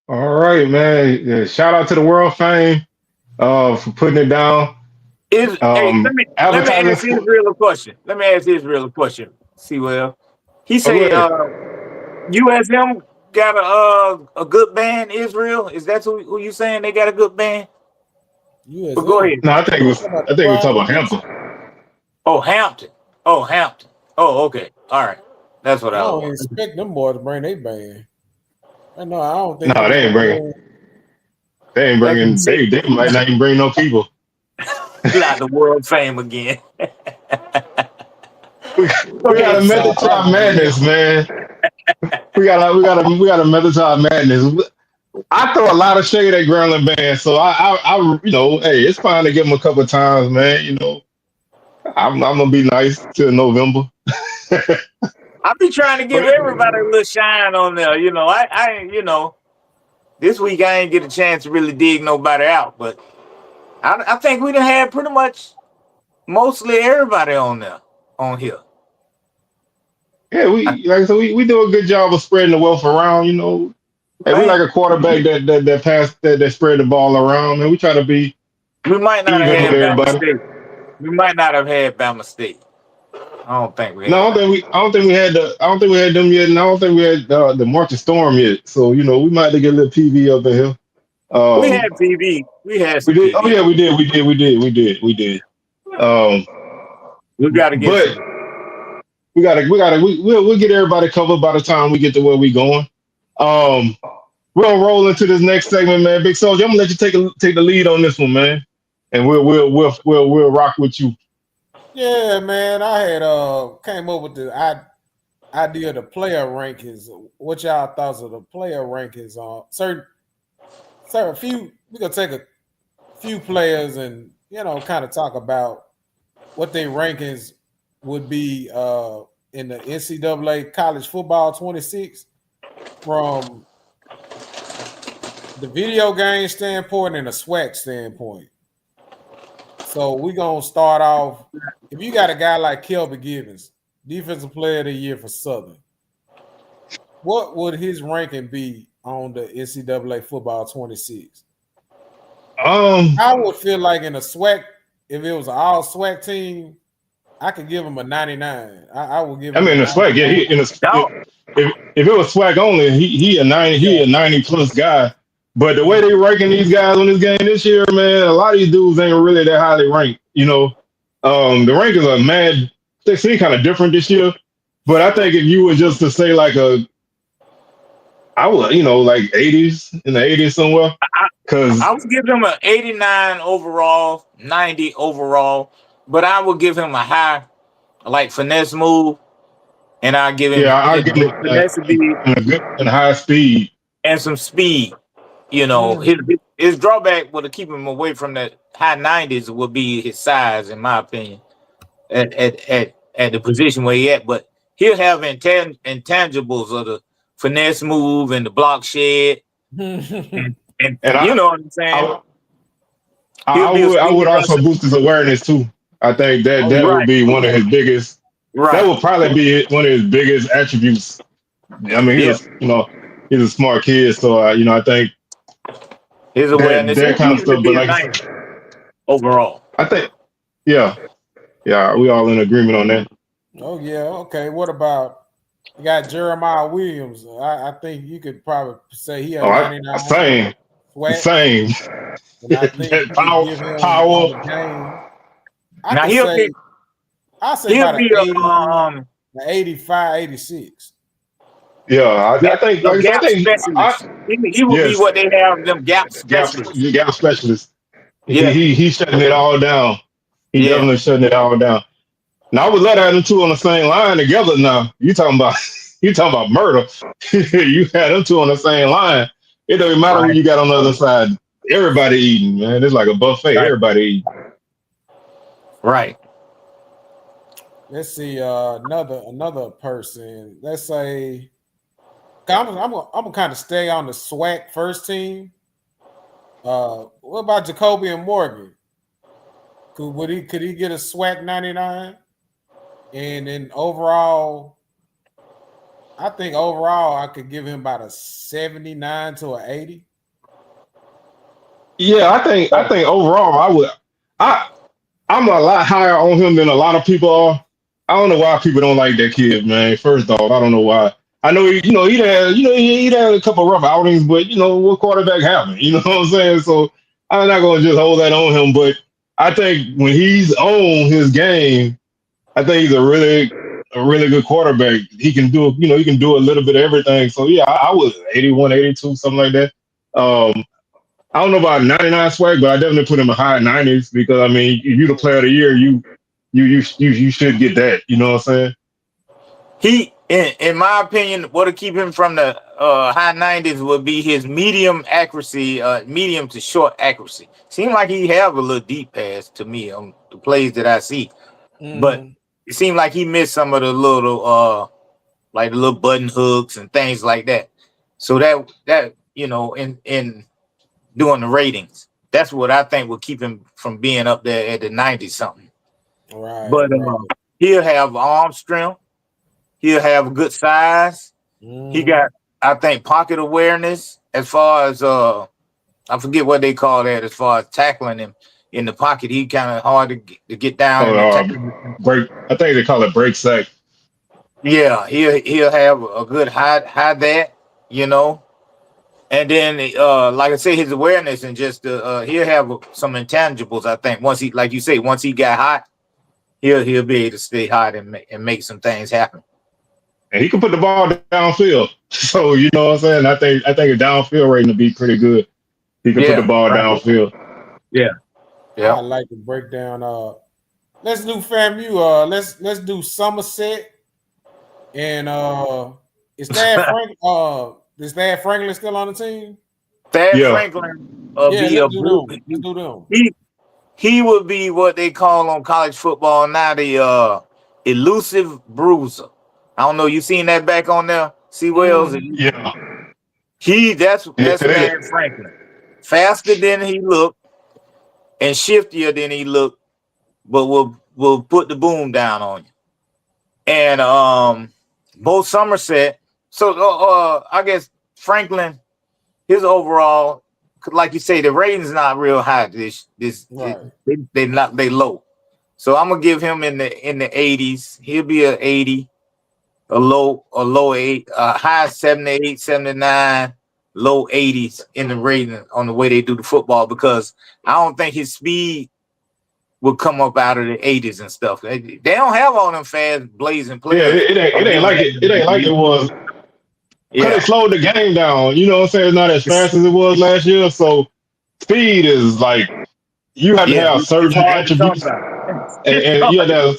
All right, man. Yeah, shout out to the World Fame for putting it down. Let me ask Israel a question. See, well, he said USM got a good band. Israel, is that who you saying they got a good band? USM. But go ahead. No, I think we were talking about Hampton. Oh, Hampton. Oh, okay. All right. That's what I I don't want. expect them boys to bring their band. I know. I don't think No, they they gonna ain't bringing. bring. They ain't Let them bringing. see. They might not even bring no people. Like the world fame again. We, Go we got ahead, a method son. to our madness, man. We got a method to our madness. I throw a lot of shade at Grambling band, so hey, it's fine to give them a couple of times, man. I'm gonna be nice till November. I be trying to give But everybody a little shine on there. This week I ain't get a chance to really dig nobody out, but I think we done had pretty much mostly everybody on there, on here. yeah, I, like I said, we do a good job of spreading the wealth around. Hey, we like man, a quarterback that spread the ball around, and we try to be we might not have even with had Bama everybody. State. We might not have had Bama State. I don't think we No, had Bama. I don't think we had them yet, and I don't think we had the March Storm yet. So we might have to get a little PV up in here. We had Um, PV. We had we some did. Oh PV. yeah, we did. Um, We got to get but some. we'll get everybody covered by the time we get to where we going. Um, we're gonna roll into this next segment, man. Big Soldier, I'm gonna let you take the lead on this one, man, and we'll rock with you. Yeah, man. I had came up with the idea of the player rankings. What y'all thoughts of the player rankings on certain few? We gonna take a few players and kind of talk about what their rankings would be in the NCAA college football 26 from the video game standpoint and a SWAC standpoint. So we're gonna start off. If you got a guy like Kelby Givens, defensive player of the year for Southern, what would his ranking be on the NCAA football 26? Um, I would feel like in a SWAC, if it was an all SWAC team, I could give him a 99. I would give I him a mean the swag, yeah. 99. Dog. If it was swag only, he a 90, Yeah. he a 90 plus guy. But the way Mhm. they ranking these guys on this game this year, man, a lot of these dudes ain't really that highly ranked. The rankings are mad. They seem kind of different this year. But I think if you were just to say I would, like 80s in the 80s somewhere, because I would give him an 89 overall, 90 overall, but I would give him a high, like finesse move, and I'll give him yeah, I give the it finesse speed a good and high speed. and some speed. Mhm. His drawback would keep him away from the high 90s would be his size, in my opinion, at the position where he at. But he'll have intangibles of the finesse move and the block shed, and And you know what I'm saying. I, He'll be a I speed would also rusher. boost his awareness too. I think Oh that yeah. would Right, be one of his biggest. That right. would probably be one of his biggest attributes. I mean, Yeah. he's a smart kid, so I think His that awareness. He'll that kind of easily stuff. But be a like, 90 overall. I think, yeah, yeah, we all in agreement on that. Oh yeah. Okay. What about you got Jeremiah Williams? I think you could probably say he a Oh, 99 SWAC, same. and I think That you could give him on the power. game. I Now could he'll say be I say he'll about an be 80, an 85, 86. Yeah, I think, a like I said, I gap think, specialist. He will be yes, what they have them gap specialists. gap specialist. Yeah, He's shutting it all down. He yeah. definitely shutting it all down. Now I would let them two on the same line together. Now you talking about murder. You had them two on the same line. It doesn't matter who Right, you got on the other side. Everybody eating, man. It's like a buffet. right, Everybody eating. right. Let's see another person. Let's say I'm gonna kind of stay on the SWAC first team. What about Jacoby and Morgan? Could he get a SWAC 99? And then overall, I think overall I could give him about a 79 to an 80. Yeah, I think overall I I'm a lot higher on him than a lot of people are. I don't know why people don't like that kid, man. First off, I don't know why. I know he had a couple rough outings, but what quarterback haven't? You know what I'm saying? So I'm not gonna just hold that on him. But I think when he's on his game, I think he's a really a really good quarterback. He can do, he can do a little bit of everything. So yeah, I was 81, 82, something like that. I don't know about 99 swag, but I definitely put him in high 90s because I mean, if you're the player of the year, you should get that. You know what I'm saying? He, in my opinion, what'll keep him from the high 90s would be his medium accuracy, medium to short accuracy. Seemed like he have a little deep pass to me on the plays that I see, but it seemed like he missed some of the little like the little button hooks and things like that. So that in doing the ratings, that's what I think will keep him from being up there at the 90 something. Right. But he'll have arm strength. He'll have a good size. He got, I think, pocket awareness as far as I forget what they call that as far as tackling him in the pocket. He kind of hard to get down. Break. I think they call it break sack. Yeah, he'll have a good high that, and then like I say, his awareness and just he'll have some intangibles. I think once he, like you say, once he got hot, he'll be able to stay hot and make some things happen. And he can put the ball downfield. So you know what I'm saying? I think a downfield rating will be pretty good. He can put the ball downfield. Yeah. I like to break down. Let's do FAMU. Let's do Somerset. And is Thad Franklin still on the team? Thad Franklin let's do them. He would be what they call on college football now the elusive bruiser. I don't know. You seen that back on there? See Wells? Yeah. That's Thad Franklin. Faster than he looked and shiftier than he looked, but will put the boom down on you. And both Somerset. So I guess Franklin, his overall, like you say, the rating's not real high. They low. So I'm gonna give him in the 80s. He'll be an 80, a low 8, high 78, 79, low 80s in the rating on the way they do the football, because I don't think his speed will come up out of the 80s and stuff. They don't have all them fast blazing players. Yeah, it ain't like it was. Yeah. They slowed the game down. You know what I'm saying? It's not as fast as it was last year. So speed is like you have to have certain attributes, and you have to have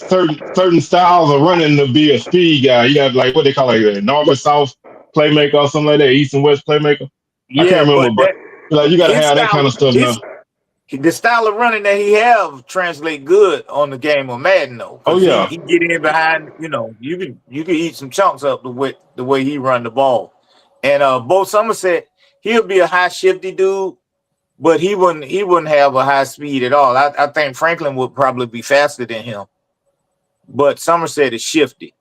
certain styles of running to be a speed guy. You got like what they call like a north and south playmaker or something like that, east and west playmaker. I can't remember, but like you got to have that kind of stuff now. The style of running that he have translate good on the game of Madden though. Oh yeah, he get in behind. You can eat some chunks up the way he run the ball. And both Somerset, he'll be a high shifty dude, but he wouldn't have a high speed at all. I think Franklin would probably be faster than him, but Somerset is shifty.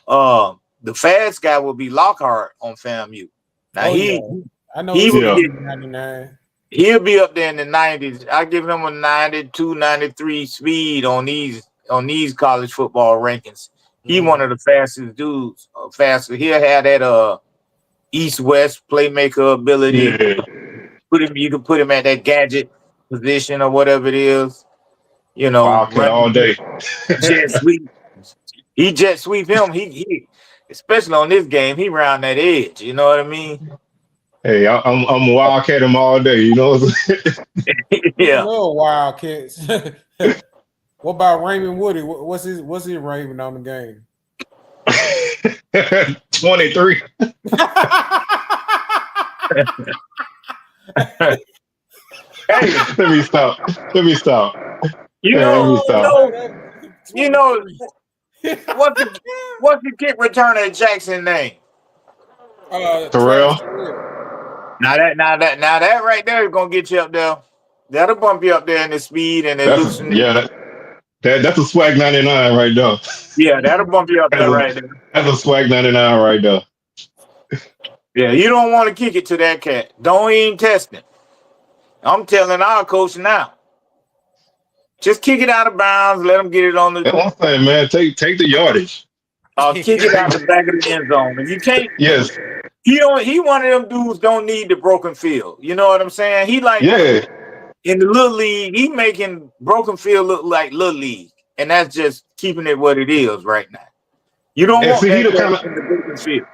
The fast guy will be Lockhart on FAMU. Now I know he would get 99. He'll be up there in the 90s. I give him a 92, 93 speed on these college football rankings. He one of the fastest dudes. Faster. He'll have that east-west playmaker ability. Yeah. You can put him at that gadget position or whatever it is. Wildcat all day. Jet sweep. He jet sweep him. He especially on this game, he round that edge. You know what I mean? Hey, I'm wildcat him all day, you know. Yeah. Wildcats. What about Raymond Woody? What's his rating on the game? 23. Hey, let me stop. What's the kick returner at Jackson name? Terrell. Now that right there is gonna get you up there. That'll bump you up there in the speed and loosen. Yeah, that's a SWAC 99 right there. Yeah, that'll bump you up there right there. That's a SWAC 99 right there. Yeah, you don't want to kick it to that cat. Don't even test it. I'm telling our coach now. Just kick it out of bounds. Let him get it on the. That's what I'm saying, man. Take the yardage. Kick it out the back of the end zone. If you can't, yes. He one of them dudes don't need the broken field. You know what I'm saying? He like in the little league, he making broken field look like little league, and that's just keeping it what it is right now. You don't And want see, that cat in the open field.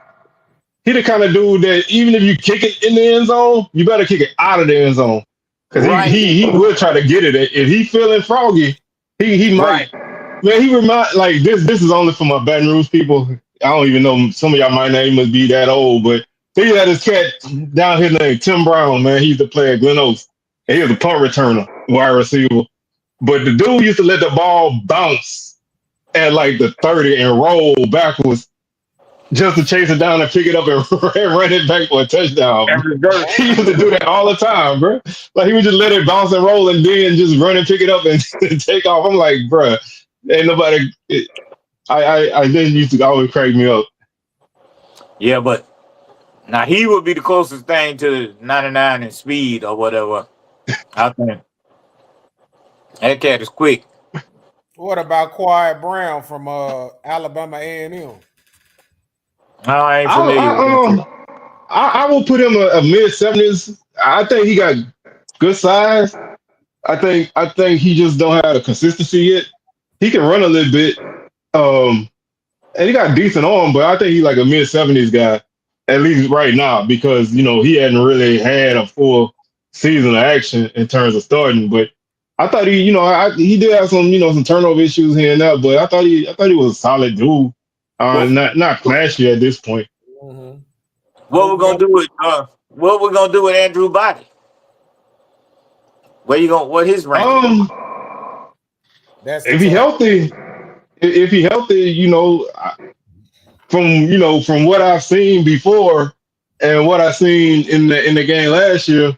he the kind of dude that even if you kick it in the end zone, you better kick it out of the end zone. Because Right, he will try to get it. If he feeling froggy, he right. might. Man, he remind like this is only for my Baton Rouge people. I don't even know, some of y'all might not even be that old, but he had this cat down here named Tim Brown, man. He used to play at Glen Oaks. And he was a punt returner, wide receiver. But the dude used to let the ball bounce at like the 30 and roll backwards just to chase it down and pick it up and run it back for a touchdown. And reverse. He used to do that all the time, bro. Like he would just let it bounce and roll and then just run and pick it up and take off. I'm like, bro, ain't nobody. I just used to always crack me up. Yeah, but now he would be the closest thing to 99 in speed or whatever. I think that cat is quick. What about Quiet Brown from Alabama A&M? I ain't familiar with him. I will put him a mid-70s. I think he got good size. I think he just don't have the consistency yet. He can run a little bit. And he got decent arm, but I think he's like a mid-70s guy, at least right now, because he hadn't really had a full season of action in terms of starting. But I thought he did have some turnover issues here and there, but I thought he was a solid dude. Not flashy at this point. Mm-hmm. What we're gonna do with Andrew Body? What his rank? That's If he healthy, from what I've seen before and what I've seen in the game last year,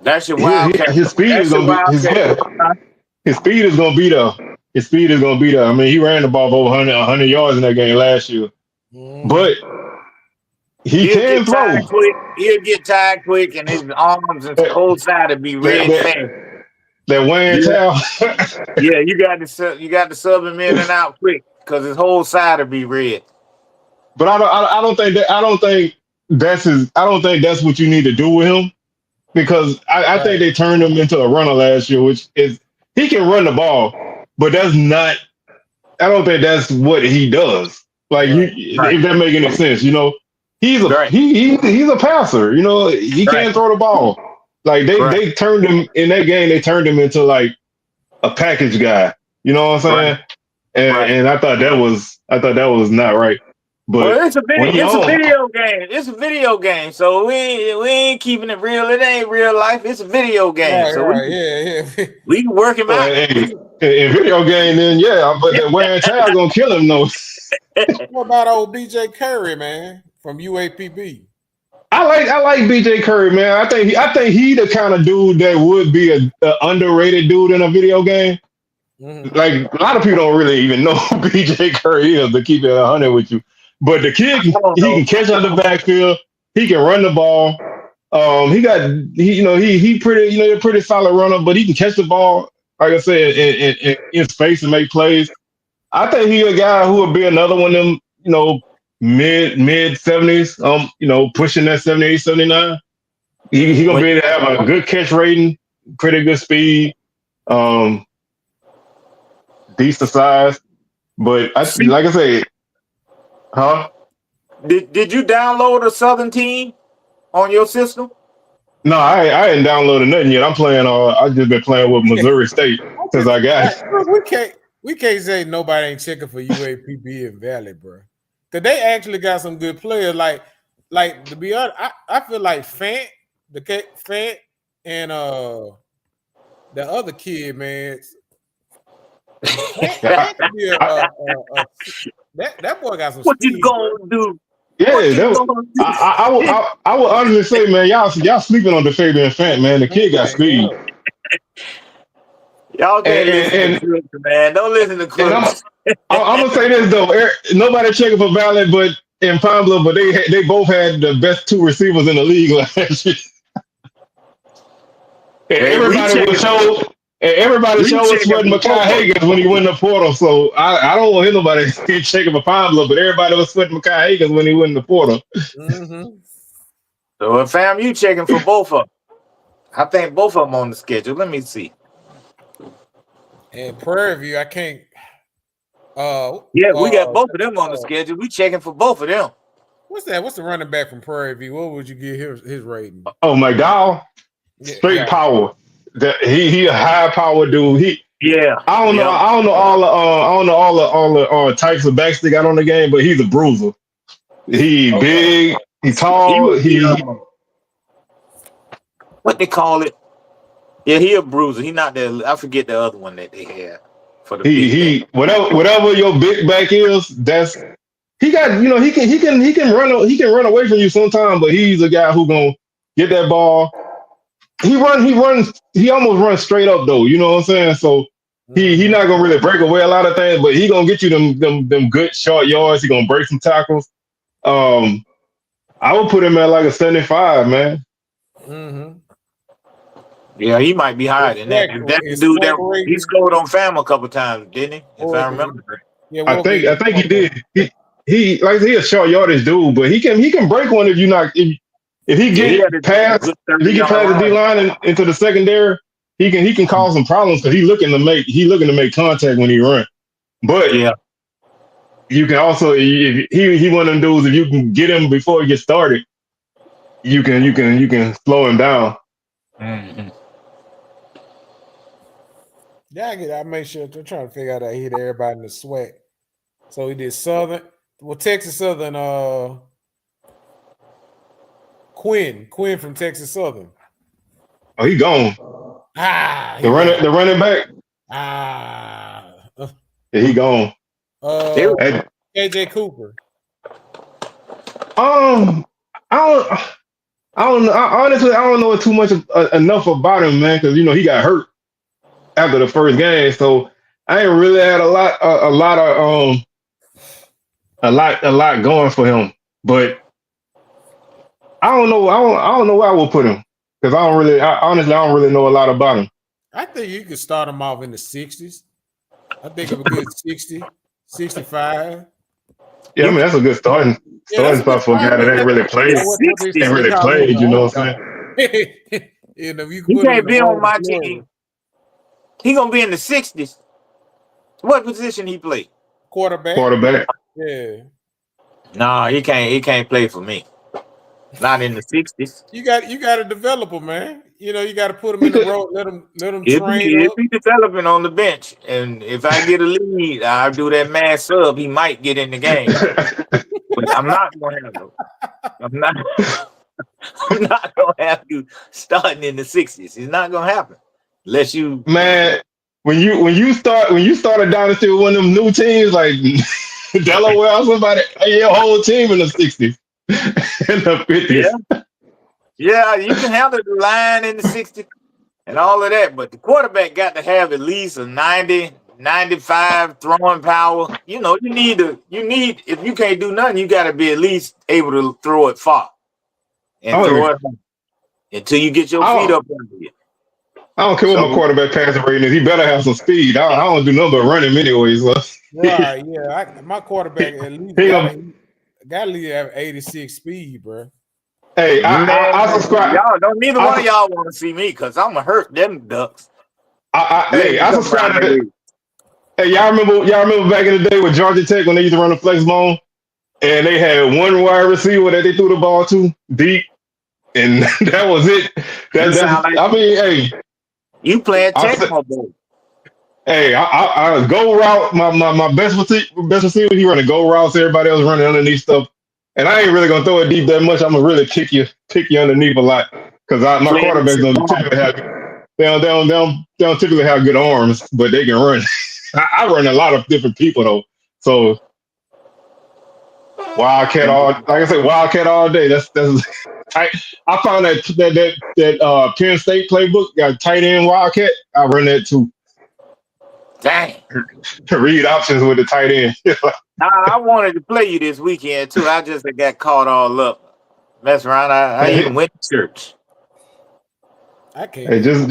That's your wildcat. his speed is gonna be his speed is gonna be there. His speed is gonna be there. I mean, he ran the ball for over 100 yards in that game last year, but he can throw. He'll get tired quick, and his arms and whole side will be red fast. That wear and tear. Yeah, you got to sub him in and out quick because his whole side will be red. But I don't think that's what you need to do with him, because I think they turned him into a runner last year, which is he can run the ball, but that's not. I don't think that's what he does. Like if that make any sense, he's a passer. He can't throw the ball. Like they turned him in that game. They turned him into like a package guy. You know what I'm saying? And I thought that was not right. But it's a video game. It's a video game, so we ain't keeping it real. It ain't real life. It's a video game, we can work him out. In video game, then but that wear and tear gonna kill him though. What about old BJ Curry, man, from UAPB? I like BJ Curry, man. I think he the kind of dude that would be a underrated dude in a video game. Mm-hmm. Like a lot of people don't really even know who BJ Curry is, to keep it 100 with you. But the kid, he can catch out the backfield. He can run the ball. He pretty a pretty solid runner, but he can catch the ball, like I said, in space and make plays. I think he a guy who would be another one of them, mid 70s, pushing that 78, 79. He gonna be able to have a good catch rating, pretty good speed, decent size. But like I said, huh? Did you download a Southern team on your system? No, I ain't downloaded nothing yet. I'm playing. I just been playing with Missouri State since I got it. We can't say nobody ain't checking for UAPB in Valley, bro. Cause they actually got some good players. Like to be honest, I feel like Fant and the other kid, man. That boy got some. What speed, you gonna do? Yeah, I would honestly say, man, y'all sleeping on DeFabian Fant, man. The kid got speed. Y'all can't listen to Clips, man. Don't listen to Clips. I'm gonna say this though, nobody checking for Valley, but in Pablo, but they both had the best two receivers in the league last year. Everybody showed sweating Mekhi Higgins when he went in the portal. So I don't want to hear nobody checking for Pablo, but everybody was sweating Mekhi Higgins when he went in the portal. Mm-hmm. So fam, you checking for both of them? I think both of them on the schedule. Let me see. And Prairie View, I can't. Yeah, we got both of them on the schedule. We checking for both of them. What's that? What's the running back from Prairie View? What would you give his rating? Oh my God, straight power. That he a high power dude. I don't know all the types of backs they got on the game, but he's a bruiser. He big, he tall, what they call it? Yeah, he a bruiser. He not that. I forget the other one that they had for the big back. whatever your big back is, that's he got. You know, he can run away from you sometime, but he's a guy who gonna get that ball. He almost runs straight up though. You know what I'm saying? So he not gonna really break away a lot of things, but he gonna get you them good short yards. He gonna break some tackles. I would put him at like a 75, man. Mm-hmm. Yeah, he might be higher than that. That dude that he scored on Fam a couple times, didn't he? If I remember correctly. Yeah, I think he did. He a short yardage dude, but he can break one if you not if he get past the D line and into the secondary, he can cause some problems because he looking to make contact when he run. But yeah, you can also if he one of them dudes, if you can get him before he gets started, you can slow him down. Mm-hmm. Yeah, I make sure they're trying to figure out how to hit everybody in the SWAC. So he did Southern, Texas Southern, Quinn from Texas Southern. Oh, he gone. The running back. Yeah, he gone. KJ Cooper. I don't know. Honestly, I don't know too much enough about him, man, because he got hurt after the first game, so I ain't really had a lot going for him. But I don't know. I don't know where I will put him because honestly I don't really know a lot about him. I think you could start him off in the 60s. I think of a good 60, 65. Yeah, I mean that's a good starting spot for a guy that ain't really played. You know what I'm saying? He can't be on my team. He gonna be in the 60s. What position he play? Quarterback. Yeah. Nah, he can't play for me. Not in the 60s. You got to develop him, man. You got to put him in the road. Let him train. If he developing on the bench, and if I get a lead, I'll do that man sub. He might get in the game, but I'm not gonna have him. I'm not gonna have you starting in the 60s. It's not gonna happen unless you. Man, when you start a dynasty with one of them new teams like Delaware or somebody, your whole team in the 60s. In the 50s. Yeah, you can handle the line in the 60s and all of that, but the quarterback got to have at least a 90, 95 throwing power. You need if you can't do nothing, you got to be at least able to throw it far and throw it until you get your feet up under you. I don't care what my quarterback passing rating is. He better have some speed. I don't do nothing but run him anyways. So. Right, yeah. My quarterback at least got to have 86 speed, bro. Hey, I subscribe. Y'all don't. Neither one of y'all want to see me because I'm gonna hurt them ducks. I subscribe to it. Hey, y'all remember back in the day with Georgia Tech when they used to run the flex bone, and they had one wide receiver that they threw the ball to deep, and that was it. Hey, you playing Tecmo Bowl. Hey, I go route. My best receiver, he running go routes. Everybody else running underneath stuff. And I ain't really gonna throw it deep that much. I'm gonna really kick you underneath a lot because my quarterbacks don't typically have good arms, but they can run. I run a lot of different people though, so Wildcat all day. That's tight. I found that Penn State playbook got tight end Wildcat. I run that too. Dang. Read options with the tight end. I wanted to play you this weekend too. I just got caught all up. Mess around. I even went to church. I can't. Hey, just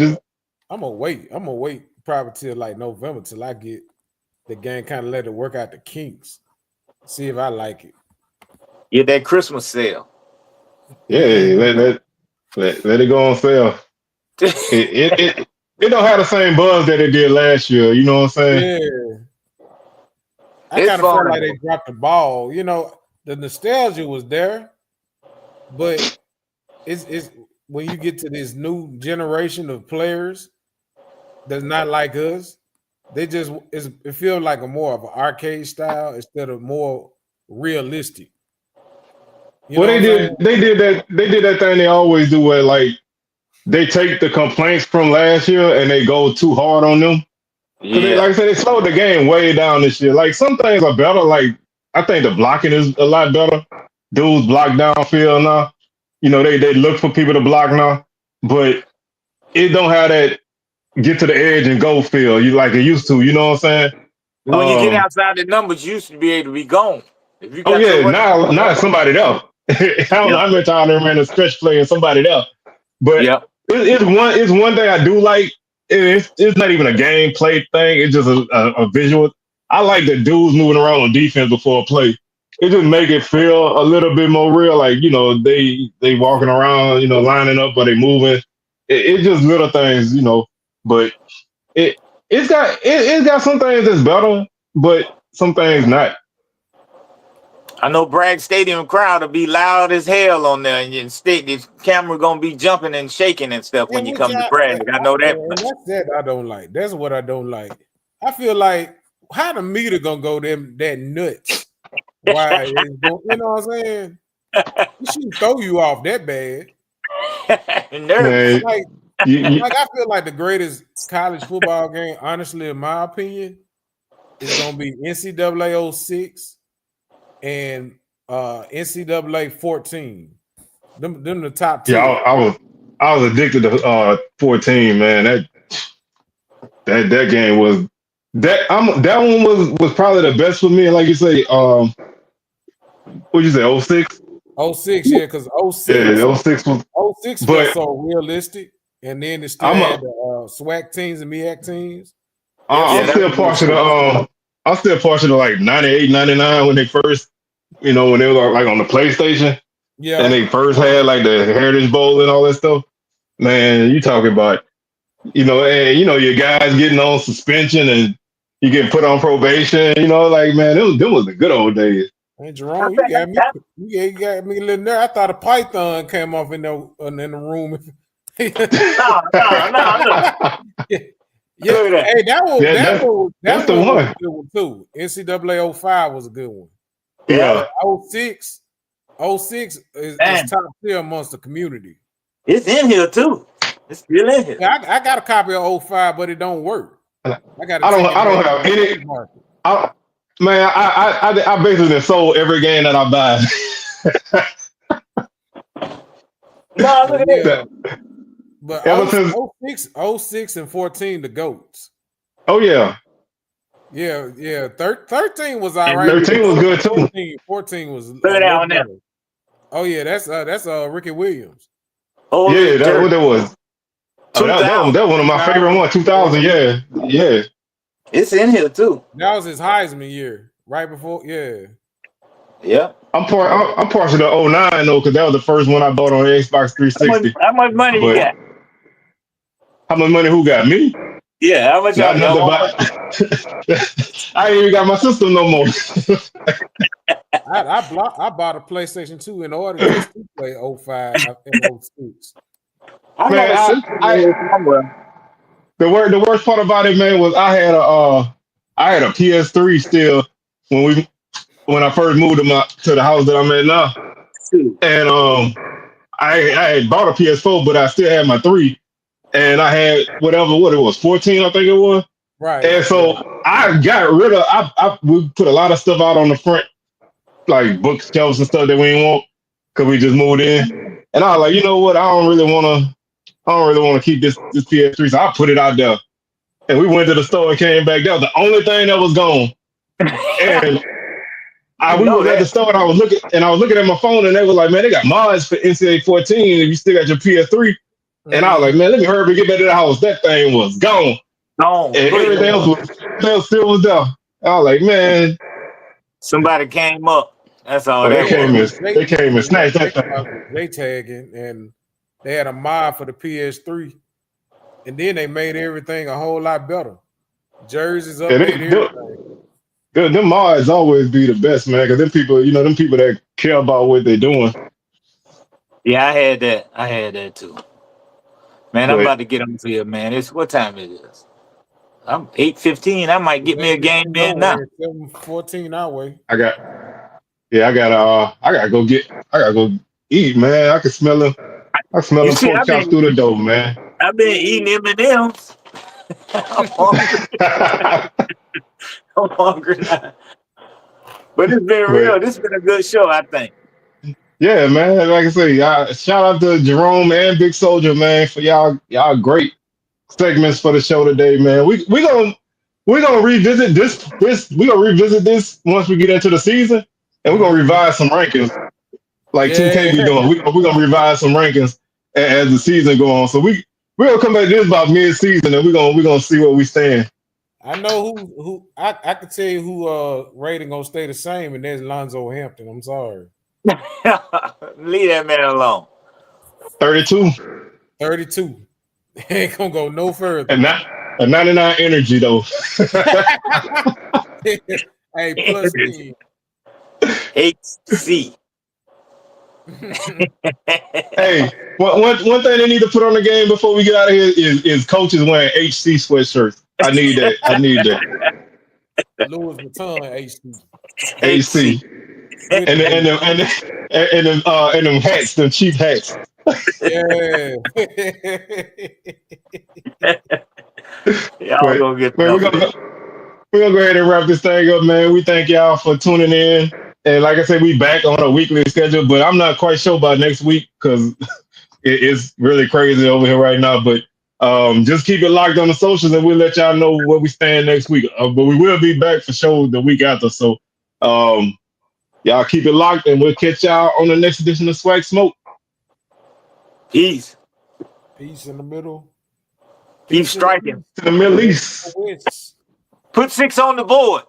I'm gonna wait. Probably till like November till I get the game, kind of let it work out the kinks. See if I like it. Yeah, that Christmas sale. Yeah, let it go on sale. It don't have the same buzz that it did last year. You know what I'm saying? Yeah. I kind of felt like they dropped the ball. You know, the nostalgia was there, but it's when you get to this new generation of players that's not like us, it feels like a more of an arcade style instead of more realistic. Well, they did that thing they always do where like they take the complaints from last year and they go too hard on them. Because Yeah. like I said, they slowed the game way down this year. Like some things are better. Like I think the blocking is a lot better. Dudes block downfield now. You know, they look for people to block now. But it don't have that get to the edge and go feel you like it used to. You know what I'm saying? When you get outside the numbers, you used to be able to be gone. If you Oh got yeah, now it's somebody else. I don't know how many times they ran a stretch play and somebody else. But it's one thing I do like. It's not even a gameplay thing. It's just a visual. I like the dudes moving around on defense before a play. It just make it feel a little bit more real. Like you know they walking around, you know, lining up, but they moving. It's just little things, you know. But it's got some things that's better, but some things not. I know Bragg Stadium crowd will be loud as hell on there, and the camera gonna be jumping and shaking and stuff when you come to Bragg. I know that much. That's that I don't like. That's what I don't like. I feel like how the meter gonna go that nuts? Why you know what I'm saying? It shouldn't throw you off that bad. Nervous. Like I feel like the greatest college football game, honestly, in my opinion, is gonna be NCAA 06 and NCAA 14. Them the top two. Yeah, I was addicted to 14, man. That game was that one was probably the best for me. And like you say, what'd you say, 06? 06, yeah, because 06, yeah, 06 was 06 was so realistic, and then it still had the SWAC teams and MEAC teams. I'm still partial to like 98, 99 when they first, you know, when they were like on the PlayStation. Yeah. And they first had like the Heritage Bowl and all that stuff. Man, you talking about, you know, and you know, your guys getting on suspension and you get put on probation, you know, like man, them was the good old days. Hey Jerome, you got me a little nervous. I thought a python came off in the room. No. Yeah, hey, that's the one. Was a good one too. NCAA 05 was a good one. Yeah. 06 is top tier amongst the community. It's in here too. It's still in here. Yeah, I got a copy of 05, but it don't work. I don't have any. I basically sold every game that I buy. No, look at that. But ever since 06 and 14, the GOATs. Oh yeah. Yeah. 13 was all right. 13 was good too. 14 was good out there. Oh yeah, that's Ricky Williams. Oh yeah, that's what that was. Oh, that one of my favorite ones. 2000. Yeah. It's in here too. That was his Heisman year, right before. Yeah. I'm partial to 09 though, because that was the first one I bought on Xbox 360. How much money you got? How much money who got me? Yeah, how much I ain't even got my system no more. I bought a PlayStation 2 in order just to play 05 and 06. The worst part about it, man, was I had a PS3 still when I first moved to the house that I'm in now. And I had bought a PS4, but I still had my 3. And I had what it was, 14, I think it was. Right. And so I got rid of we put a lot of stuff out on the front, like bookshelves and stuff that we didn't want, because we just moved in. And I was like, you know what, I don't really want to keep this PS3, so I put it out there. And we went to the store and came back. That was the only thing that was gone. And we was at the store and I was looking at my phone, and they were like, man, they got mods for NCAA 14 if you still got your PS3. And I was like, man, let me hurry up and get back to the house. That thing was gone. And everything else still was there. I was like, man. Somebody came up. That's all they came and snatched that thing. They tagging, and they had a mod for the PS3. And then they made everything a whole lot better. Jerseys up, everything. them mods always be the best, man. Because them people, them people that care about what they're doing. Yeah, I had that. I had that too. Man, I'm But about to get on here, man. It's what time it is? I'm 8:15. I might get me a game in now. 7:14 our way. I got, yeah, I gotta go eat, man. I can smell them. I smell You them see, pork chops through the door, man. I've been eating M&Ms. I'm hungry. I'm hungry now. But it's been But real. This has been a good show, I think. yeah, man. Like I say, shout out to Jerome and Big Soldier, man, for y'all great segments for the show today, man. We gonna revisit this. We gonna revisit this once we get into the season, and we're gonna revise some rankings like 2K Yeah, be doing. We gonna revise some rankings as the season go on. So we're gonna come back to this about mid season, and we're gonna see where we stand. I know who I can tell you who rating gonna stay the same, and there's Lonzo Hampton. I'm sorry. Leave that man alone. 32 32. Ain't gonna go no further. and not a 99 energy though. Hey, plus 10. HC. Hey, one thing they need to put on the game before we get out of here is coaches wearing HC sweatshirts. I need that. I need that. Louis Vuitton HC. HC With and the- them hats, them cheap hats. yeah. Y'all But, gonna get man, we're gonna go ahead and wrap this thing up, man. We thank y'all for tuning in. And like I said, we back on a weekly schedule, but I'm not quite sure about next week because it's really crazy over here right now. But just keep it locked on the socials, and we'll let y'all know where we stand next week. But we will be back for sure the week after. So y'all keep it locked, and we'll catch y'all on the next edition of SWAC Smoke. Peace. Peace in the middle. Keep striking. To the Middle East. Put 6 on the board.